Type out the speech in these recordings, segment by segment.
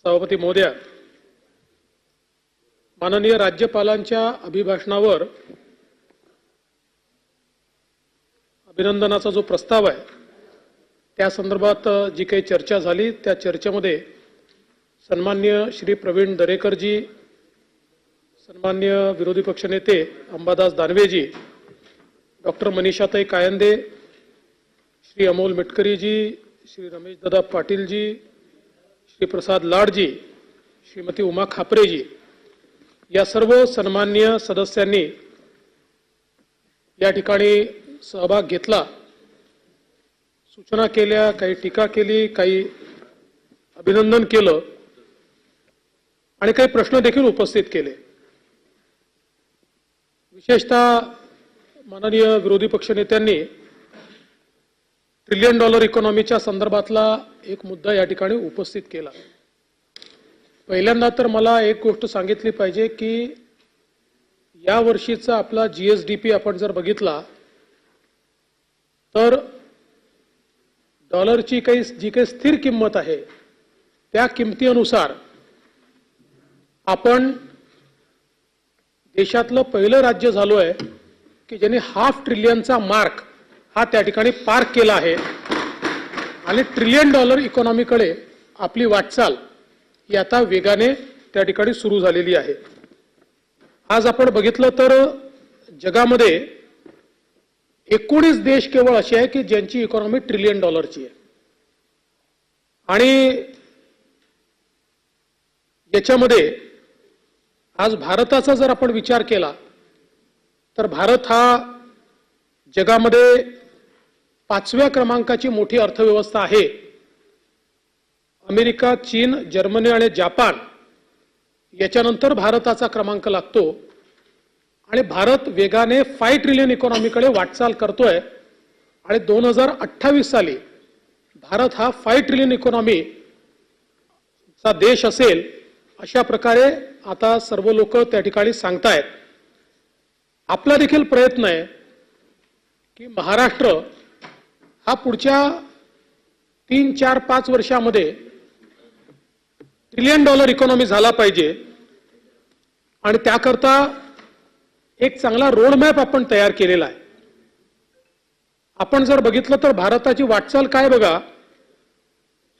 सभापती महोदय, माननीय राज्यपालांच्या अभिभाषणावर अभिनंदनाचा जो प्रस्ताव आहे त्या संदर्भात जी काही चर्चा झाली त्या चर्चेमध्ये सन्माननीय श्री प्रवीण दरेकरजी, सन्माननीय विरोधी पक्षनेते अंबादास दानवेजी, डॉक्टर मनीषाताई कायंदे, श्री अमोल मिटकरीजी, श्री रमेश दादा पाटीलजी, श्री प्रसाद लाडजी, श्रीमती उमा खापरेजी या सर्व सन्माननीय सदस्यांनी या ठिकाणी सहभाग घेतला, सूचना केल्या, काही टीका केली, काही अभिनंदन केलं आणि काही प्रश्न देखील उपस्थित केले। विशेषतः माननीय विरोधी पक्षनेत्यांनी ट्रिलियन डॉलर इकॉनॉमीच्या संदर्भातला एक मुद्दा या ठिकाणी उपस्थित केला। पहिल्यांदा तर मला एक गोष्ट सांगितली पाहिजे की या वर्षीचा आपला जीएसडीपी आपण जर बघितला तर डॉलरची जी काही स्थिर किंमत आहे त्या किमतीनुसार आपण देशातलं पहिलं राज्य झालो आहे की ज्यांनी $500 ट्रिलियनचा मार्क हा त्या ठिकाणी पार केला आहे आणि ट्रिलियन डॉलर इकॉनॉमीकडे आपली वाटचाल ही आता वेगाने त्या ठिकाणी सुरू झालेली आहे। आज आपण बघितलं तर जगामध्ये 19 देश केवळ असे आहे की ज्यांची इकॉनॉमी ट्रिलियन डॉलरची आहे आणि याच्यामध्ये आज भारताचा जर आपण विचार केला तर भारत हा जगामध्ये 5व्या क्रमांकाची मोठी अर्थव्यवस्था आहे। अमेरिका, चीन, जर्मनी आणि जपान याच्यानंतर भारताचा क्रमांक लागतो आणि भारत वेगाने 5 ट्रिलियन इकॉनॉमीकडे वाटचाल करतोय आणि 2028 साली भारत हा 5 ट्रिलियन इकॉनॉमी चा देश असेल अशा प्रकारे आता सर्व लोक त्या ठिकाणी सांगतायत। आपला देखील प्रयत्न आहे की महाराष्ट्र हा पुढच्या 3, 4, 5 वर्षामध्ये ट्रिलियन डॉलर इकॉनॉमी झाला पाहिजे आणि त्याकरता एक चांगला रोड मॅप आपण तयार केलेला आहे। आपण जर बघितलं तर भारताची वाटचाल काय बघा,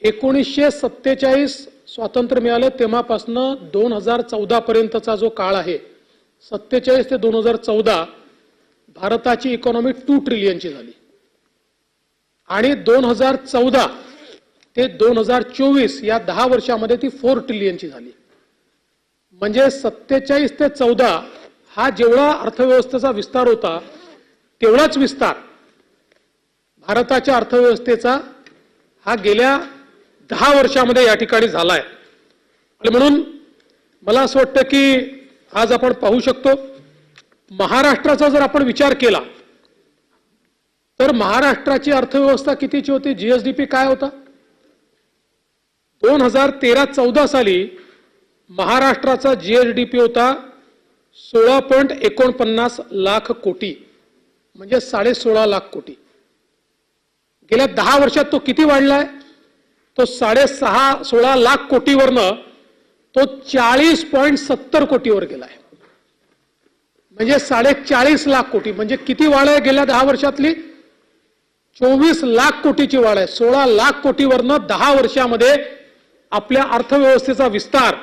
1947 स्वातंत्र्य मिळालं तेव्हापासून 2014 पर्यंतचा जो काळ आहे, 47 ते 2014 भारताची इकॉनॉमी 2 ट्रिलियनची झाली आणि 2014 ते 2024 या 10 वर्षामध्ये ती 4 ट्रिलियनची झाली। म्हणजे 47 ते 14 हा जेवढा अर्थव्यवस्थेचा विस्तार होता तेवढाच विस्तार भारताच्या अर्थव्यवस्थेचा हा गेल्या 10 वर्षामध्ये या ठिकाणी झालाय। आणि म्हणून मला असं वाटतं की आज आपण पाहू शकतो महाराष्ट्राचा जर आपण विचार केला तर महाराष्ट्राची अर्थव्यवस्था कितीची होती, जीएसडीपी काय होता? 2013-14 साली महाराष्ट्राचा जीएसडीपी होता 16.49 लाख कोटी, म्हणजे 16.5 लाख कोटी। गेल्या 10 वर्षात तो किती वाढलाय? तो 16.5 लाख कोटीवरनं तो 40.70 कोटीवर गेलाय, म्हणजे 40.5 लाख कोटी। म्हणजे किती वाढ आहे गेल्या 10 वर्षातली? 24 लाख कोटीची वाढ आहे। 16 लाख कोटीवरनं 10 वर्षामध्ये आपल्या अर्थव्यवस्थेचा विस्तार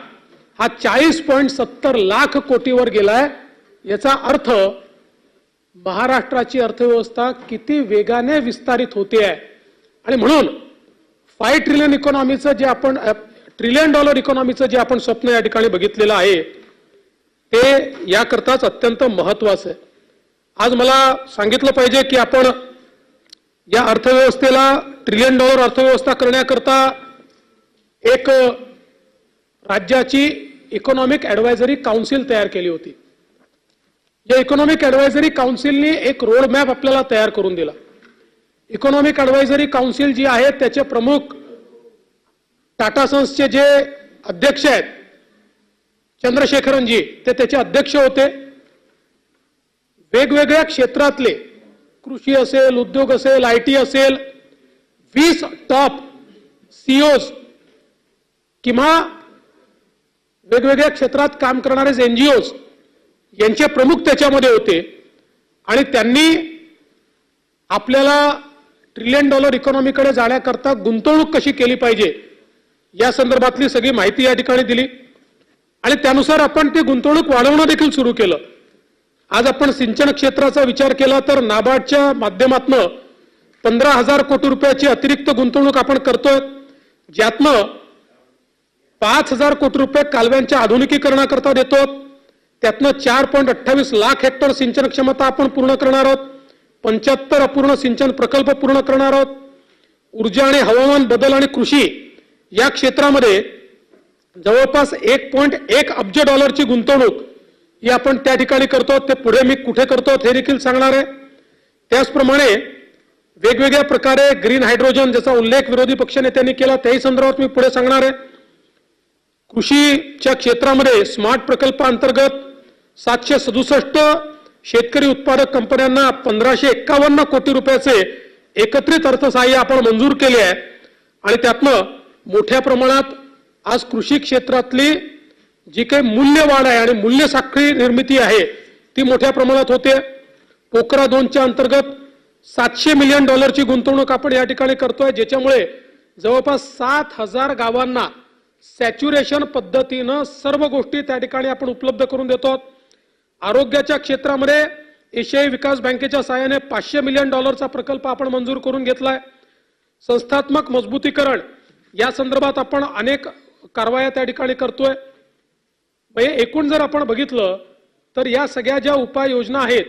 हा 40.70 लाख कोटीवर गेलाय। याचा अर्थ महाराष्ट्राची अर्थव्यवस्था किती वेगाने विस्तारित होते आहे आणि म्हणून 5 ट्रिलियन इकॉनॉमीचं जे आपण ट्रिलियन डॉलर इकॉनॉमीचं जे आपण स्वप्न या ठिकाणी बघितलेलं आहे ते याकरताच अत्यंत महत्त्वाचं आहे। आज मला सांगितलं पाहिजे की आपण या अर्थव्यवस्थेला ट्रिलियन डॉलर अर्थव्यवस्था करण्याकरता एक राज्याची इकॉनॉमिक ॲडवायझरी काउन्सिल तयार केली होती। या इकॉनॉमिक ॲडवायझरी काउन्सिलने एक रोड मॅप आपल्याला तयार करून दिला। इकॉनॉमिक ॲडवायझरी काउन्सिल जी आहे त्याचे प्रमुख टाटा सन्सचे जे अध्यक्ष आहेत चंद्रशेखरनजी ते त्याचे अध्यक्ष होते। वेगवेगळ्या क्षेत्रातले कृषी असेल, उद्योग असेल, आयटी असेल, 20 टॉप सीईओज किंवा वेगवेगळ्या क्षेत्रात काम करणारे एनजीओज यांचे प्रमुख त्याच्यामध्ये होते आणि त्यांनी आपल्याला ट्रिलियन डॉलर इकॉनॉमीकडे जाण्याकरता गुंतवणूक कशी केली पाहिजे या संदर्भातली सगळी माहिती या ठिकाणी दिली आणि त्यानुसार आपण ती गुंतवणूक वाढवणं देखील सुरू केलं. आज आपण सिंचन क्षेत्राचा विचार केला तर नाबार्डच्या माध्यमातून 15,000 कोटी रुपयाची अतिरिक्त गुंतवणूक आपण करतोय, ज्यातनं 5,000 कोटी रुपये कालव्यांच्या आधुनिकीकरणाकरता देतो. त्यातनं 4.28 लाख हेक्टर सिंचन क्षमता आपण पूर्ण करणार आहोत, 75 अपूर्ण सिंचन प्रकल्प पूर्ण करणार आहोत. ऊर्जा आणि हवामान बदल आणि कृषी या क्षेत्रामध्ये जवळपास 1.1 अब्ज डॉलरची गुंतवणूक ही आपण त्या ठिकाणी करतो. ते पुढे मी कुठे करतो हे देखील सांगणार आहे. त्याचप्रमाणे वेगवेगळ्या प्रकारे ग्रीन हायड्रोजन ज्याचा उल्लेख विरोधी पक्षनेत्यांनी केला त्याही संदर्भात मी पुढे सांगणार आहे. कृषीच्या क्षेत्रामध्ये स्मार्ट प्रकल्पाअंतर्गत 767 शेतकरी उत्पादक कंपन्यांना 1,551 कोटी रुपयाचे एकत्रित अर्थसहाय्य आपण मंजूर केले आहे आणि त्यातनं मोठ्या प्रमाणात आज कृषी क्षेत्रातली जी काही मूल्यवाढ आहे आणि मूल्य साखळी निर्मिती आहे ती मोठ्या प्रमाणात होते. पोखरा 2च्या अंतर्गत $700 मिलियन गुंतवणूक आपण या ठिकाणी करतोय, ज्याच्यामुळे जवळपास 7,000 गावांना सॅच्युरेशन पद्धतीनं सर्व गोष्टी त्या ठिकाणी आपण उपलब्ध करून देतो. आरोग्याच्या क्षेत्रामध्ये एशियाई विकास बँकेच्या सहाय्याने $500 मिलियन प्रकल्प आपण मंजूर करून घेतलाय. संस्थात्मक मजबूतीकरण या संदर्भात आपण अनेक कारवाया त्या ठिकाणी करतोय. एकूण जर आपण बघितलं तर या सगळ्या ज्या उपाययोजना आहेत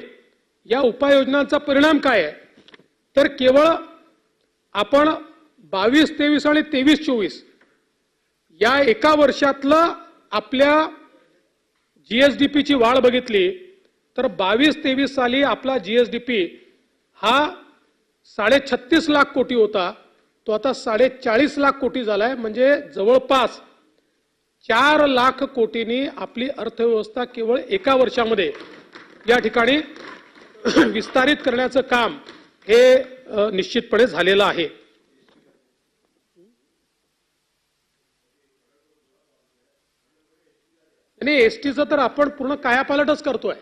या उपाययोजनांचा परिणाम काय आहे तर केवळ आपण 22-23 आणि 23-24 या एका वर्षातलं आपल्या जीएसडीपीची वाढ बघितली तर 22-23 साली आपला जीएसडीपी हा 36.5 लाख कोटी होता, तो आता 40.5 लाख कोटी झालाय. म्हणजे जवळपास 4 लाख कोटींनी आपली अर्थव्यवस्था केवळ एका वर्षामध्ये या ठिकाणी विस्तारित करण्याचं काम हे निश्चितपणे झालेलं आहे. आणि एसटीचं तर आपण पूर्ण कायापालटच करतोय.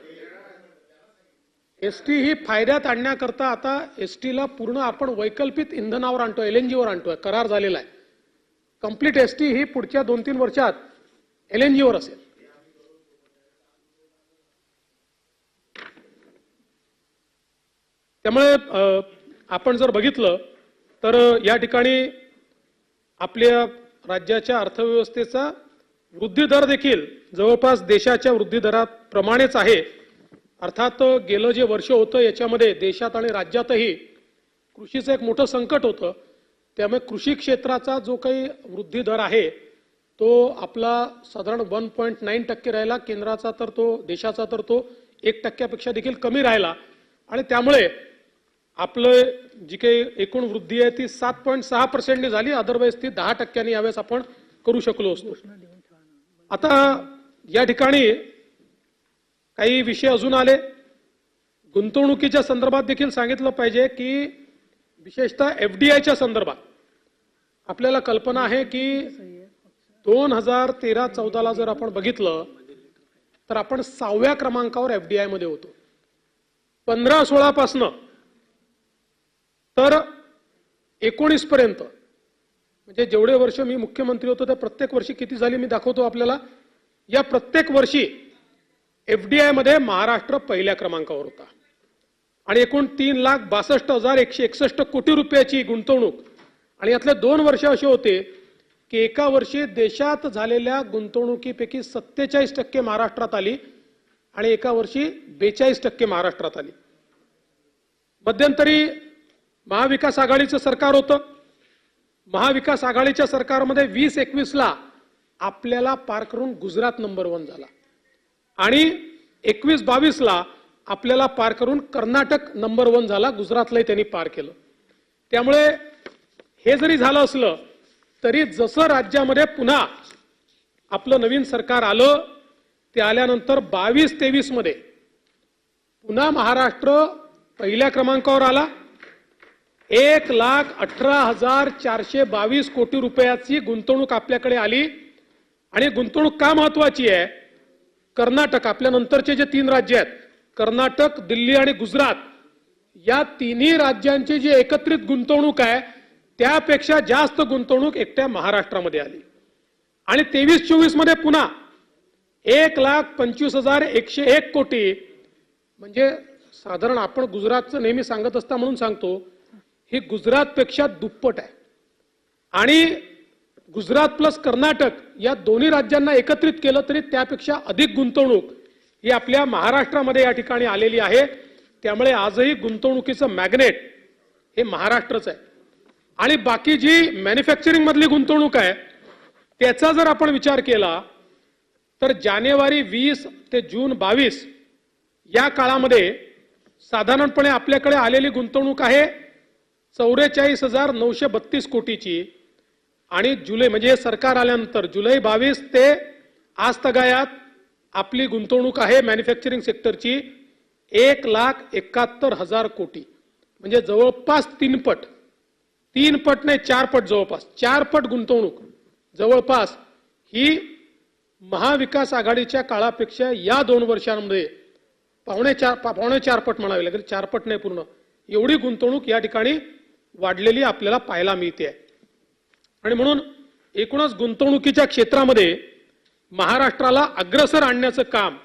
एसटी ही फायद्यात आणण्याकरता आता एसटीला पूर्ण आपण वैकल्पिक इंधनावर आणतोय, एलएनजीवर आणतोय, करार झालेला आहे. कंप्लीट एसटी ही पुढच्या 2-3 वर्षात एलएनजीवर असेल. त्यामुळे आपण जर बघितलं तर या ठिकाणी आपल्या राज्याच्या अर्थव्यवस्थेचा वृद्धी दर देखील जवळपास देशाच्या वृद्धी दराप्रमाणेच आहे. अर्थात गेलं जे वर्ष होतं याच्यामध्ये देशात आणि राज्यातही कृषीचं एक मोठं संकट होतं, त्यामुळे कृषी क्षेत्राचा जो काही वृद्धी दर आहे तो आपला साधारण 1.9% राहिला, केंद्राचा तर तो देशाचा तर तो 1% देखील कमी राहिला आणि त्यामुळे आपलं जी काही एकूण वृद्धी आहे ती 7.6% झाली. अदरवाईज ती 10% यावेळेस आपण करू शकलो असतो. आता या ठिकाणी काही विषय अजून आले. गुंतवणुकीच्या संदर्भात देखील सांगितलं पाहिजे की विशेषतः एफडीआयच्या संदर्भात आपल्याला कल्पना आहे की 2013-14 जर आपण बघितलं तर आपण 6व्या क्रमांकावर एफडीआय मध्ये होतो. 15-16 पासनं तर 19 पर्यंत म्हणजे जेवढे वर्ष मी मुख्यमंत्री होतो त्या प्रत्येक वर्षी किती झाली मी दाखवतो आपल्याला. या प्रत्येक वर्षी एफडीआय मध्ये महाराष्ट्र पहिल्या क्रमांकावर होता आणि एकूण 3,62,161 कोटी रुपयाची गुंतवणूक. आणि यातले 2 वर्ष असे होते की एका वर्षी देशात झालेल्या गुंतवणुकीपैकी 47% महाराष्ट्रात आली आणि एका वर्षी 42% महाराष्ट्रात आली. मध्यंतरी महाविकास आघाडीचं सरकार होतं. महाविकास आघाडीच्या सरकारमध्ये 20-21ला आपल्याला पार करून गुजरात नंबर 1 झाला आणि 21-22ला आपल्याला पार करून कर्नाटक नंबर 1 झाला. गुजरातलाही त्यांनी पार केलं. त्यामुळे हे जरी झालं असलं तरी जसं राज्यामध्ये पुन्हा आपलं नवीन सरकार आलं ते आल्यानंतर 22-23 मध्ये पुन्हा महाराष्ट्र पहिल्या क्रमांकावर आला. 1,18,422 कोटी रुपयाची गुंतवणूक आपल्याकडे आली आणि गुंतवणूक का महत्वाची आहे? कर्नाटक, आपल्या नंतरचे जे 3 राज्य आहेत, कर्नाटक, दिल्ली आणि गुजरात, या तिन्ही राज्यांची जी एकत्रित गुंतवणूक आहे त्यापेक्षा जास्त गुंतवणूक एकट्या महाराष्ट्रामध्ये आली. आणि 23-24 मध्ये पुन्हा 1,25,101 कोटी, म्हणजे साधारण आपण गुजरातचं नेहमी सांगत असता म्हणून सांगतो, ही गुजरातपेक्षा दुप्पट आहे. आणि गुजरात प्लस कर्नाटक या दोन्ही राज्यांना एकत्रित केलं तरी त्यापेक्षा अधिक गुंतवणूक ही आपल्या महाराष्ट्रामध्ये या ठिकाणी आलेली आहे. त्यामुळे आजही गुंतवणुकीचं मॅग्नेट हे महाराष्ट्रच आहे. आणि बाकी जी मॅन्युफॅक्चरिंग मधली गुंतवणूक आहे त्याचा जर आपण विचार केला तर जानेवारी 20 ते जून 22 या काळामध्ये साधारणपणे आपल्याकडे आलेली गुंतवणूक आहे 44,932 कोटीची. आणि जुलै, म्हणजे सरकार आल्यानंतर जुलै 22 ते आज तगायात आपली गुंतवणूक आहे मॅन्युफॅक्चरिंग सेक्टरची 1,71,000 कोटी, म्हणजे जवळपास 3 पट नाही 4 पट, जवळपास 4 पट गुंतवणूक जवळपास ही महाविकास आघाडीच्या काळापेक्षा या 2 वर्षांमध्ये पावणे 4 पट म्हणावी लागेल, 4 पट नाही पूर्ण, एवढी गुंतवणूक या ठिकाणी वाढलेली आपल्याला पाहायला मिळते आहे. आणि म्हणून एकूणच गुंतवणुकीच्या क्षेत्रामध्ये महाराष्ट्राला अग्रेसर आणण्याचं काम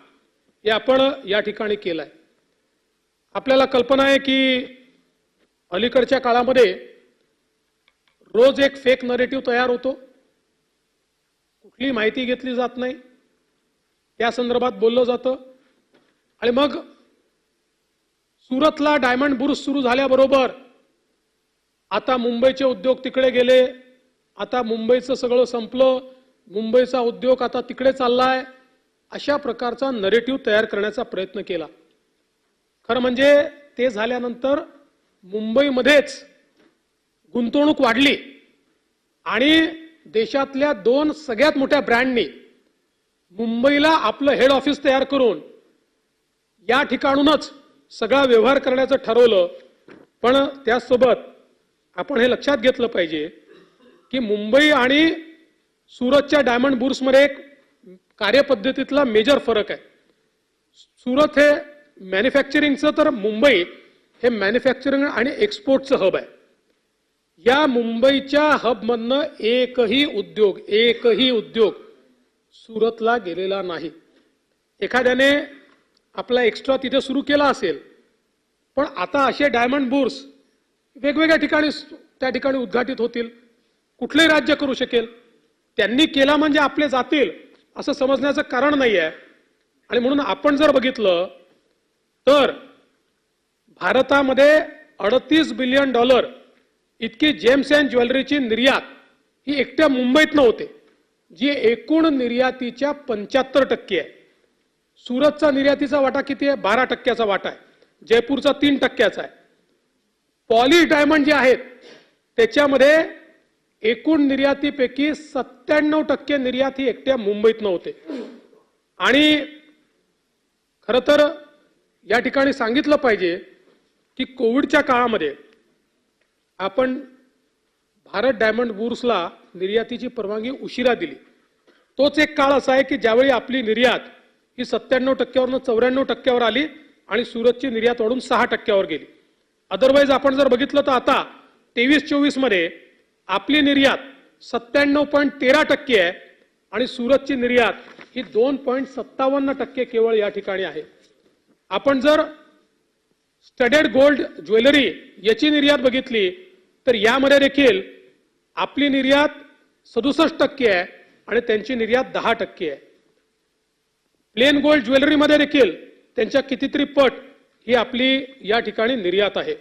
हे आपण या ठिकाणी केलं आहे. आपल्याला कल्पना आहे की अलीकडच्या काळामध्ये रोज एक फेक नरेटिव्ह तयार होतो, कुठली माहिती घेतली जात नाही, त्या संदर्भात बोललं जातं. आणि मग सुरतला डायमंड बुर्स सुरू झाल्याबरोबर आता मुंबईचे उद्योग तिकडे गेले, आता मुंबईचं सगळं संपलं, मुंबईचा उद्योग आता तिकडे चाललाय, अशा प्रकारचा नरेटिव्ह तयार करण्याचा प्रयत्न केला. खरं म्हणजे ते झाल्यानंतर मुंबईमध्येच गुंतवणूक वाढली आणि देशातल्या 2 सगळ्यात मोठ्या ब्रँडनी मुंबईला आपलं हेड ऑफिस तयार करून या ठिकाणूनच सगळा व्यवहार करण्याचं ठरवलं. पण त्यासोबत आपण हे लक्षात घेतलं पाहिजे की मुंबई आणि सुरतच्या डायमंड बुर्समध्ये एक कार्यपद्धतीतला मेजर फरक आहे. सुरत हे मॅन्युफॅक्चरिंगचं, तर मुंबई हे मॅन्युफॅक्चरिंग आणि एक्सपोर्टचं हब आहे. या मुंबईच्या हबमधनं एकही उद्योग सुरतला गेलेला नाही. एखाद्याने आपला एक्स्ट्रा तिथे सुरू केला असेल, पण आता असे डायमंड बुर्स वेगवेगळ्या ठिकाणी त्या ठिकाणी उद्घाटित होतील. कुठलेही राज्य करू शकेल. त्यांनी केला म्हणजे आपले जातील असं समजण्याचं कारण नाही आहे. आणि म्हणून आपण जर बघितलं तर भारतामध्ये $38 बिलियन इतकी जेम्स अँड ज्वेलरीची निर्यात ही एकट्या मुंबईतनं होते, जी एकूण निर्यातीच्या 75% आहे. सुरतचा निर्यातीचा वाटा किती आहे? 12% वाटा आहे. जयपूरचा 3% आहे. पॉलिश डायमंड जे आहेत त्याच्यामध्ये एकूण निर्यातीपैकी 97% निर्यात ही एकट्या मुंबईतनं होते. आणि खरं तर या ठिकाणी सांगितलं पाहिजे की कोविडच्या काळामध्ये आपण भारत डायमंड बुर्सला निर्यातीची परवानगी उशिरा दिली. तोच एक काळ असा आहे की ज्यावेळी आपली निर्यात ही 97%वरून 94%वर आली आणि सुरतची निर्यात वाढून 6%वर गेली. अदरवाईज आपण जर बघितलं तर आता 23-24 मध्ये आपली निर्यात 97.13% आहे आणि सुरतची निर्यात ही 2.57% केवळ या ठिकाणी आहे. आपण जर स्टडेड गोल्ड ज्वेलरी याची निर्यात बघितली तर यामध्ये देखील आपली निर्यात 67% आहे आणि त्यांची निर्यात 10% आहे. प्लेन गोल्ड ज्वेलरीमध्ये देखील त्यांच्या कितीतरी पट ही आपली या ठिकाणी निर्यात आहे.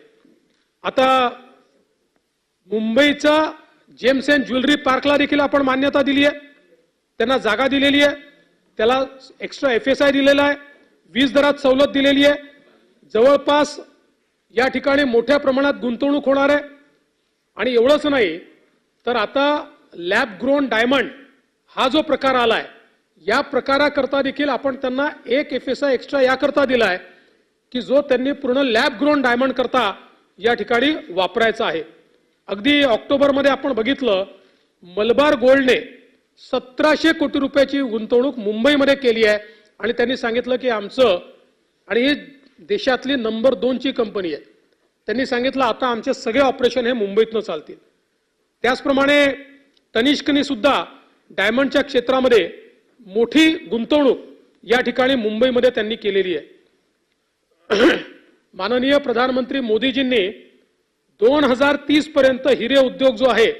आता मुंबईचा जेम्स अँड ज्वेलरी पार्कला देखील आपण मान्यता दिली आहे, त्यांना जागा दिलेली आहे, त्याला एक्स्ट्रा FSI दिलेला आहे, वीज दरात सवलत दिलेली आहे. जवळपास या ठिकाणी मोठ्या प्रमाणात गुंतवणूक होणार आहे. आणि एवढंच नाही तर आता लॅब ग्रोन डायमंड हा जो प्रकार आलाय, या प्रकाराकरता देखील आपण त्यांना एक FSI एक्स्ट्रा याकरता दिलाय की जो त्यांनी पूर्ण लॅब ग्रोन डायमंड करता या ठिकाणी वापरायचा आहे. अगदी ऑक्टोबरमध्ये आपण बघितलं मलबार गोल्डने 1700 कोटी रुपयाची गुंतवणूक मुंबईमध्ये केली आहे आणि त्यांनी सांगितलं की आमचं, आणि ही देशातली नंबर 2 ची कंपनी आहे, त्यांनी सांगितलं आता आमचे सगळे ऑपरेशन हे मुंबईतनं चालतील. त्याचप्रमाणे तनिष्कनी सुद्धा डायमंडच्या क्षेत्रामध्ये मोठी गुंतवणूक या ठिकाणी मुंबईमध्ये त्यांनी केलेली आहे. माननीय प्रधानमंत्री मोदीजींनी 2030 पर्यंत हिरे उद्योग जो आहे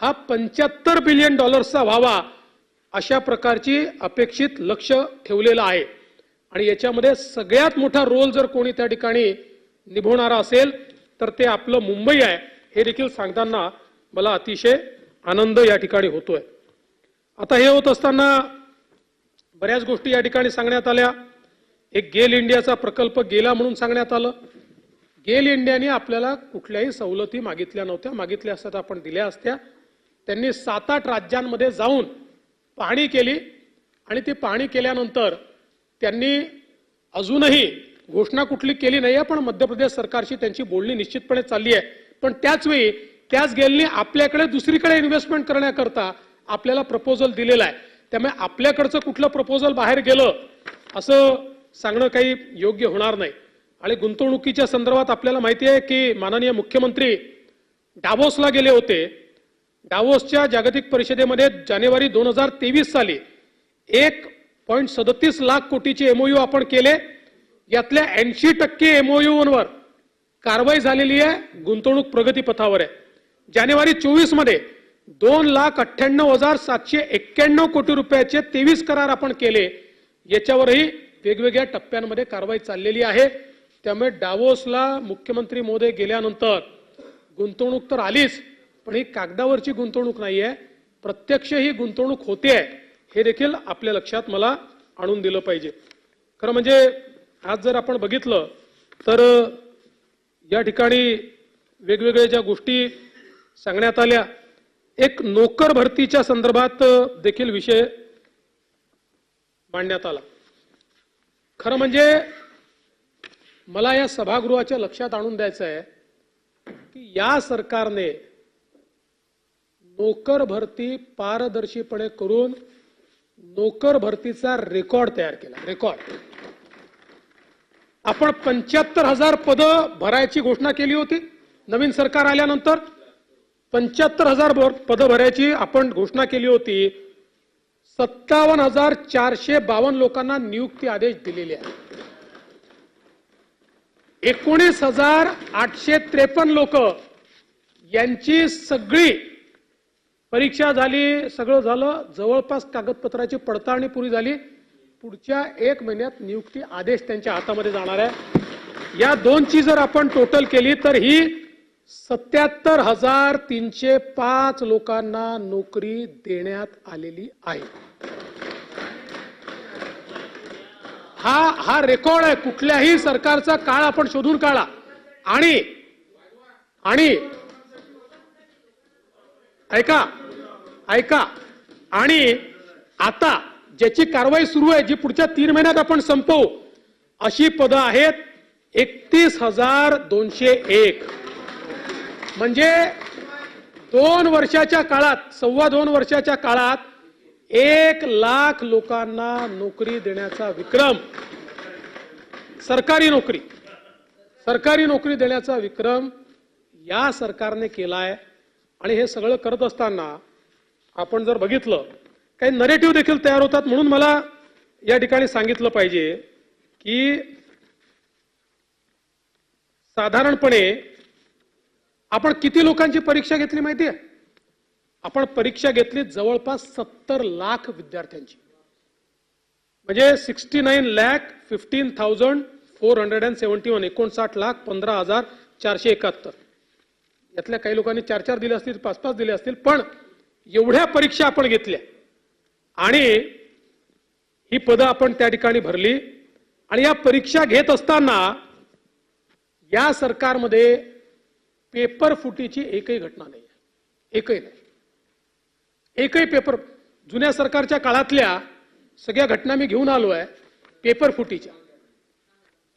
हा $75 बिलियन व्हावा अशा प्रकारची अपेक्षित लक्ष्य ठेवलेलं आहे. आणि याच्यामध्ये सगळ्यात मोठा रोल जर कोणी त्या ठिकाणी निभवणारा असेल तर ते आपलं मुंबई आहे, हे देखील सांगताना मला अतिशय आनंद या ठिकाणी होतोय. आता हे होत असताना बऱ्याच गोष्टी या ठिकाणी सांगण्यात आल्या. एक गेल इंडियाचा प्रकल्प गेला म्हणून सांगण्यात आलं. गेल इंडियाने आपल्याला कुठल्याही सवलती मागितल्या नव्हत्या, मागितल्या असत्या आपण दिल्या असत्या. त्यांनी 7-8 राज्यांमध्ये जाऊन पाहणी केली आणि ती पाहणी केल्यानंतर त्यांनी अजूनही घोषणा कुठली केली नाहीये, पण मध्य प्रदेश सरकारशी त्यांची बोलणी निश्चितपणे चालली आहे. पण त्याच वेळी त्याच गेलने आपल्याकडे दुसरीकडे इन्व्हेस्टमेंट करण्याकरता आपल्याला प्रपोजल दिलेला आहे. त्यामुळे आपल्याकडचं कुठलं प्रपोजल बाहेर गेलं असं सांगणं काही योग्य होणार नाही. आणि गुंतवणुकीच्या संदर्भात आपल्याला माहिती आहे की माननीय मुख्यमंत्री डावोसला गेले होते. डावोसच्या जागतिक परिषदेमध्ये जानेवारी 2023 साली 1.37 लाख कोटीचे एमओयू आपण केले. यातल्या 80% एमओयूवर कारवाई झालेली आहे, गुंतवणूक प्रगतीपथावर आहे. जानेवारी 24 मध्ये 2,98,791 कोटी रुपयाचे 23 करार आपण केले. याच्यावरही वेगवेगळ्या टप्प्यांमध्ये कारवाई चाललेली आहे. त्यामुळे डावोसला मुख्यमंत्री महोदय गेल्यानंतर गुंतवणूक तर आलीच, पण ही कागदावरची गुंतवणूक नाहीये, प्रत्यक्ष ही गुंतवणूक होते हे देखील आपल्या लक्षात मला आणून दिलं पाहिजे. खरं म्हणजे आज जर आपण बघितलं तर या ठिकाणी वेगवेगळ्या ज्या गोष्टी सांगण्यात आल्या, एक नोकर भरतीच्या संदर्भात देखील विषय मांडण्यात आला. खरं म्हणजे मला या सभागृहाच्या लक्षात आणून द्यायचं आहे की या सरकारने नोकर भरती पारदर्शीपणे करून नोकर भरतीचा रेकॉर्ड तयार केला. रेकॉर्ड आपण 75,000 पदं भरायची घोषणा केली होती. नवीन सरकार आल्यानंतर 75,000 पदं भरायची आपण घोषणा केली होती. 57,452 लोकांना नियुक्ती आदेश दिलेले आहे. 19,853 लोक यांची सगळी परीक्षा झाली, सगळं झालं, जवळपास कागदपत्राची पडताळणी पुरी झाली. पुढच्या 1 महिन्यात नियुक्ती आदेश त्यांच्या हातामध्ये जाणार आहे. या दोनची जर आपण टोटल केली तर ही 77,305 लोकांना नोकरी देण्यात आलेली आहे. हा रेकॉर्ड आहे. कुठल्याही सरकारचा काळ आपण शोधून काढा. आणि ऐका आणि आता ज्याची कारवाई सुरू आहे, जी पुढच्या 3 महिन्यात आपण संपवू, अशी पदं आहेत 31,201. म्हणजे 2 वर्षाच्या काळात, 2.25 वर्षाच्या काळात 1 लाख लोकांना नोकरी देण्याचा विक्रम, सरकारी नोकरी देण्याचा विक्रम या सरकारने केलाय. आणि हे सगळं करत असताना आपण जर बघितलं, काही नरेटिव्ह देखील तयार होतात. म्हणून मला या ठिकाणी सांगितलं पाहिजे की साधारणपणे आपण किती लोकांची परीक्षा घेतली माहिती आहे? आपण परीक्षा घेतली जवळपास 70 लाख विद्यार्थ्यांची. म्हणजे 69,15,471, 59,15,471. यातल्या काही लोकांनी 4-4 दिले असतील, 5-5 दिले असतील, पण एवढ्या परीक्षा आपण घेतल्या आणि ही पदं आपण त्या ठिकाणी भरली. आणि या परीक्षा घेत असताना या सरकारमध्ये पेपर फुटीची एकही घटना नाही. एकही नाही. एकही पेपर, जुन्या सरकारच्या काळातल्या सगळ्या घटना मी घेऊन आलो आहे पेपर फुटीच्या.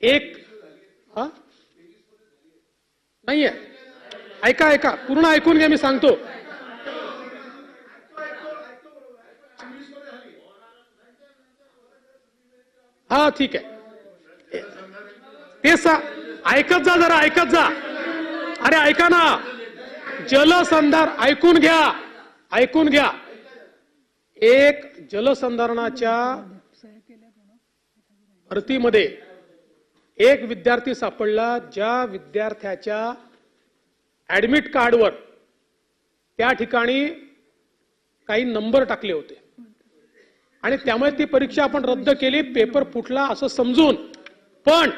एक नाहीये. ऐका पूर्ण ऐकून घ्या, मी सांगतो. हा ठीक आहे, ते ऐकत जा जरा, ऐकत जा. अरे ऐका ना, जलसंधारण ऐकून घ्या, ऐकून घ्या. एक जलसंधारणाच्या भरतीमध्ये एक विद्यार्थी सापडला, ज्या विद्यार्थ्याच्या ऍडमिट कार्डवर त्या ठिकाणी काही नंबर टाकले होते आणि त्यामुळे ती परीक्षा आपण रद्द केली, पेपर फुटला असं समजून. पण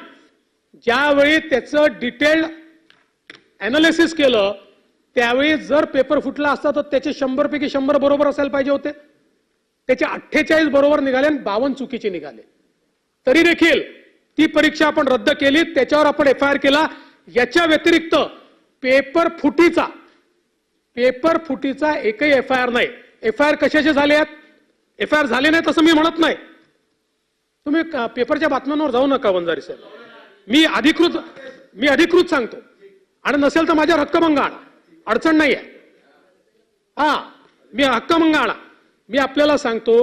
ज्यावेळी त्याचं डिटेल्ड अनालिसिस केलं त्यावेळी जर पेपर फुटला असता तर त्याचे 100 पैकी 100 बरोबर असायला पाहिजे होते. त्याचे 48 बरोबर निघाले आणि 52 चुकीचे निघाले. तरी देखील ती परीक्षा आपण रद्द केली, त्याच्यावर आपण FIR केला. याच्या व्यतिरिक्त पेपर फुटीचा एकही FIR नाही. FIR कशाचे झाले आहेत? FIR झाले नाही तसं मी म्हणत नाही. तुम्ही पेपरच्या बातम्यांवर जाऊ नका वंजारी साहेब. मी अधिकृत सांगतो, आणि नसेल तर माझ्यावर हक्कभंग आणा, अडचण नाही आहे. मी हक्कभंग आणा. मी आपल्याला सांगतो,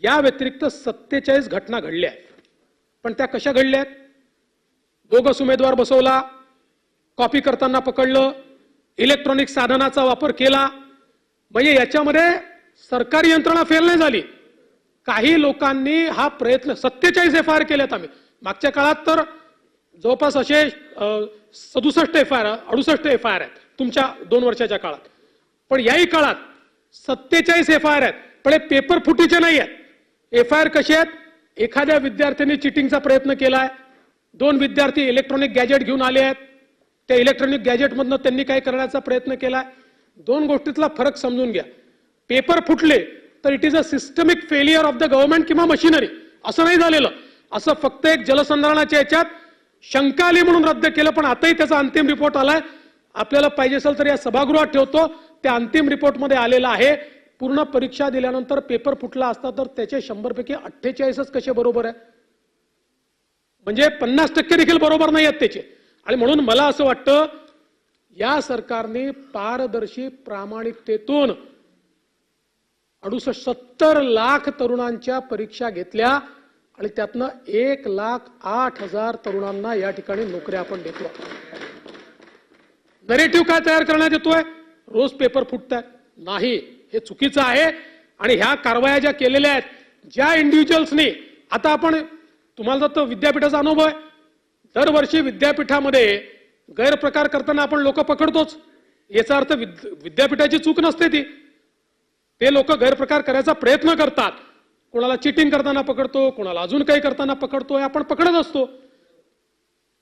या व्यतिरिक्त 47 घटना घडल्या आहेत. पण त्या कशा घडल्या आहेत? बोगस उमेदवार बसवला, कॉपी करताना पकडलं, इलेक्ट्रॉनिक साधनाचा वापर केला. म्हणजे याच्यामध्ये सरकारी यंत्रणा फेल नाही झाली. काही लोकांनी हा प्रयत्न, 47 FIR केल्यात आम्ही. मागच्या काळात तर जवळपास असे 67 FIR 68 FIR आहेत तुमच्या 2 वर्षाच्या काळात. पण याही काळात 47 FIR आहेत. पण हे पेपर फुटीचे नाही आहेत. FIR कसे आहेत? एखाद्या विद्यार्थ्यांनी चिटिंगचा प्रयत्न केलाय, 2 विद्यार्थी इलेक्ट्रॉनिक गॅजेट घेऊन आले आहेत, त्या इलेक्ट्रॉनिक गॅजेटमधनं त्यांनी काय करण्याचा प्रयत्न केलाय. 2 गोष्टीतला फरक समजून घ्या. पेपर फुटले तर it is a systemic failure of the government किंवा मशिनरी, असं नाही झालेलं. असं फक्त एक जलसंधारणाच्या याच्यात शंका आली म्हणून रद्द केलं. पण आताही त्याचा अंतिम रिपोर्ट आलाय. आपल्याला पाहिजे असेल तर या सभागृहात ठेवतो, त्या अंतिम रिपोर्टमध्ये आलेला आहे. पूर्ण परीक्षा दिल्यानंतर पेपर फुटला असता तर त्याचे 100 पैकी 48च कसे बरोबर आहे? म्हणजे 50% देखील बरोबर नाही आहेत त्याचे. आणि म्हणून मला असं वाटतं, या सरकारने पारदर्शी प्रामाणिकतेतून 70 लाख तरुणांच्या परीक्षा घेतल्या आणि त्यातनं 1,08,000 तरुणांना या ठिकाणी नोकऱ्या आपण देतो. नरेटिव्ह काय तयार करण्यात येतोय? रोज पेपर फुटतात. नाही, हे चुकीचं आहे. आणि ह्या कारवाया ज्या केलेल्या आहेत, ज्या इंडिव्हिज्युअल्सनी, आता आपण, तुम्हाला तर विद्यापीठाचा अनुभव आहे, दरवर्षी विद्यापीठामध्ये गैरप्रकार करताना आपण लोक पकडतोच. याचा अर्थ विद्यापीठाची चूक नसते ती. ते लोक गैरप्रकार करायचा प्रयत्न करतात. कोणाला चिटिंग करताना पकडतो, कोणाला अजून काही करताना पकडतो, आपण पकडत असतो.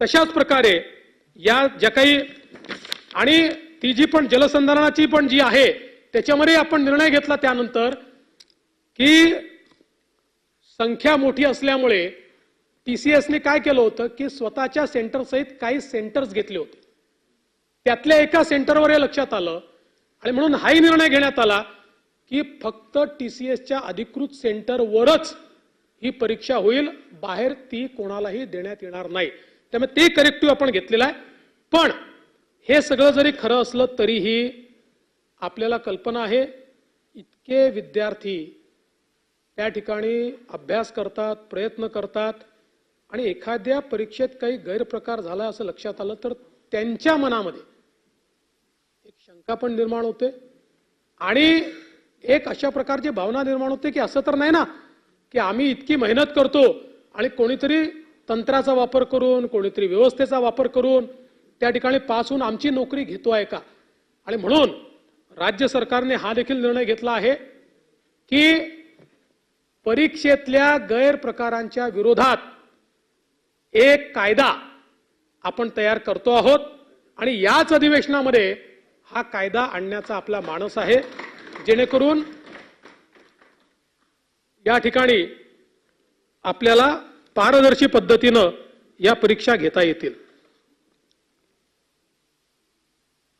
तशाच प्रकारे या ज्या काही, आणि ती जी पण जलसंधारणाची पण जी आहे त्याच्यामध्ये आपण निर्णय घेतला त्यानंतर की संख्या मोठी असल्यामुळे TCSने काय केलं होतं की स्वतःच्या सेंटर सहित काही सेंटर्स घेतले होते. त्यातल्या एका सेंटरवर हे लक्षात आलं आणि म्हणून हाही निर्णय घेण्यात आला की फक्त TCSच्या अधिकृत सेंटरवरच ही परीक्षा होईल, बाहेर ती कोणालाही देण्यात येणार नाही. त्यामुळे ते करेक्टिव्ह आपण घेतलेलं आहे. पण हे सगळं जरी खरं असलं तरीही आपल्याला कल्पना आहे, इतके विद्यार्थी त्या ठिकाणी अभ्यास करतात, प्रयत्न करतात, आणि एखाद्या परीक्षेत काही गैरप्रकार झाला असं लक्षात आलं तर त्यांच्या मनामध्ये एक शंका पण निर्माण होते आणि एक अशा प्रकारची भावना निर्माण होते की असं तर नाही ना की आम्ही इतकी मेहनत करतो आणि कोणीतरी तंत्राचा वापर करून, कोणीतरी व्यवस्थेचा वापर करून त्या ठिकाणी पास होऊन आमची नोकरी घेतो आहे का. आणि म्हणून राज्य सरकारने हा देखील निर्णय घेतला आहे की परीक्षेतल्या गैरप्रकारांच्या विरोधात एक कायदा आपण तयार करतो आहोत आणि याच अधिवेशनामध्ये हा कायदा आणण्याचा आपला मानस आहे, जेणेकरून या ठिकाणी आपल्याला पारदर्शी पद्धतीनं या परीक्षा घेता येतील.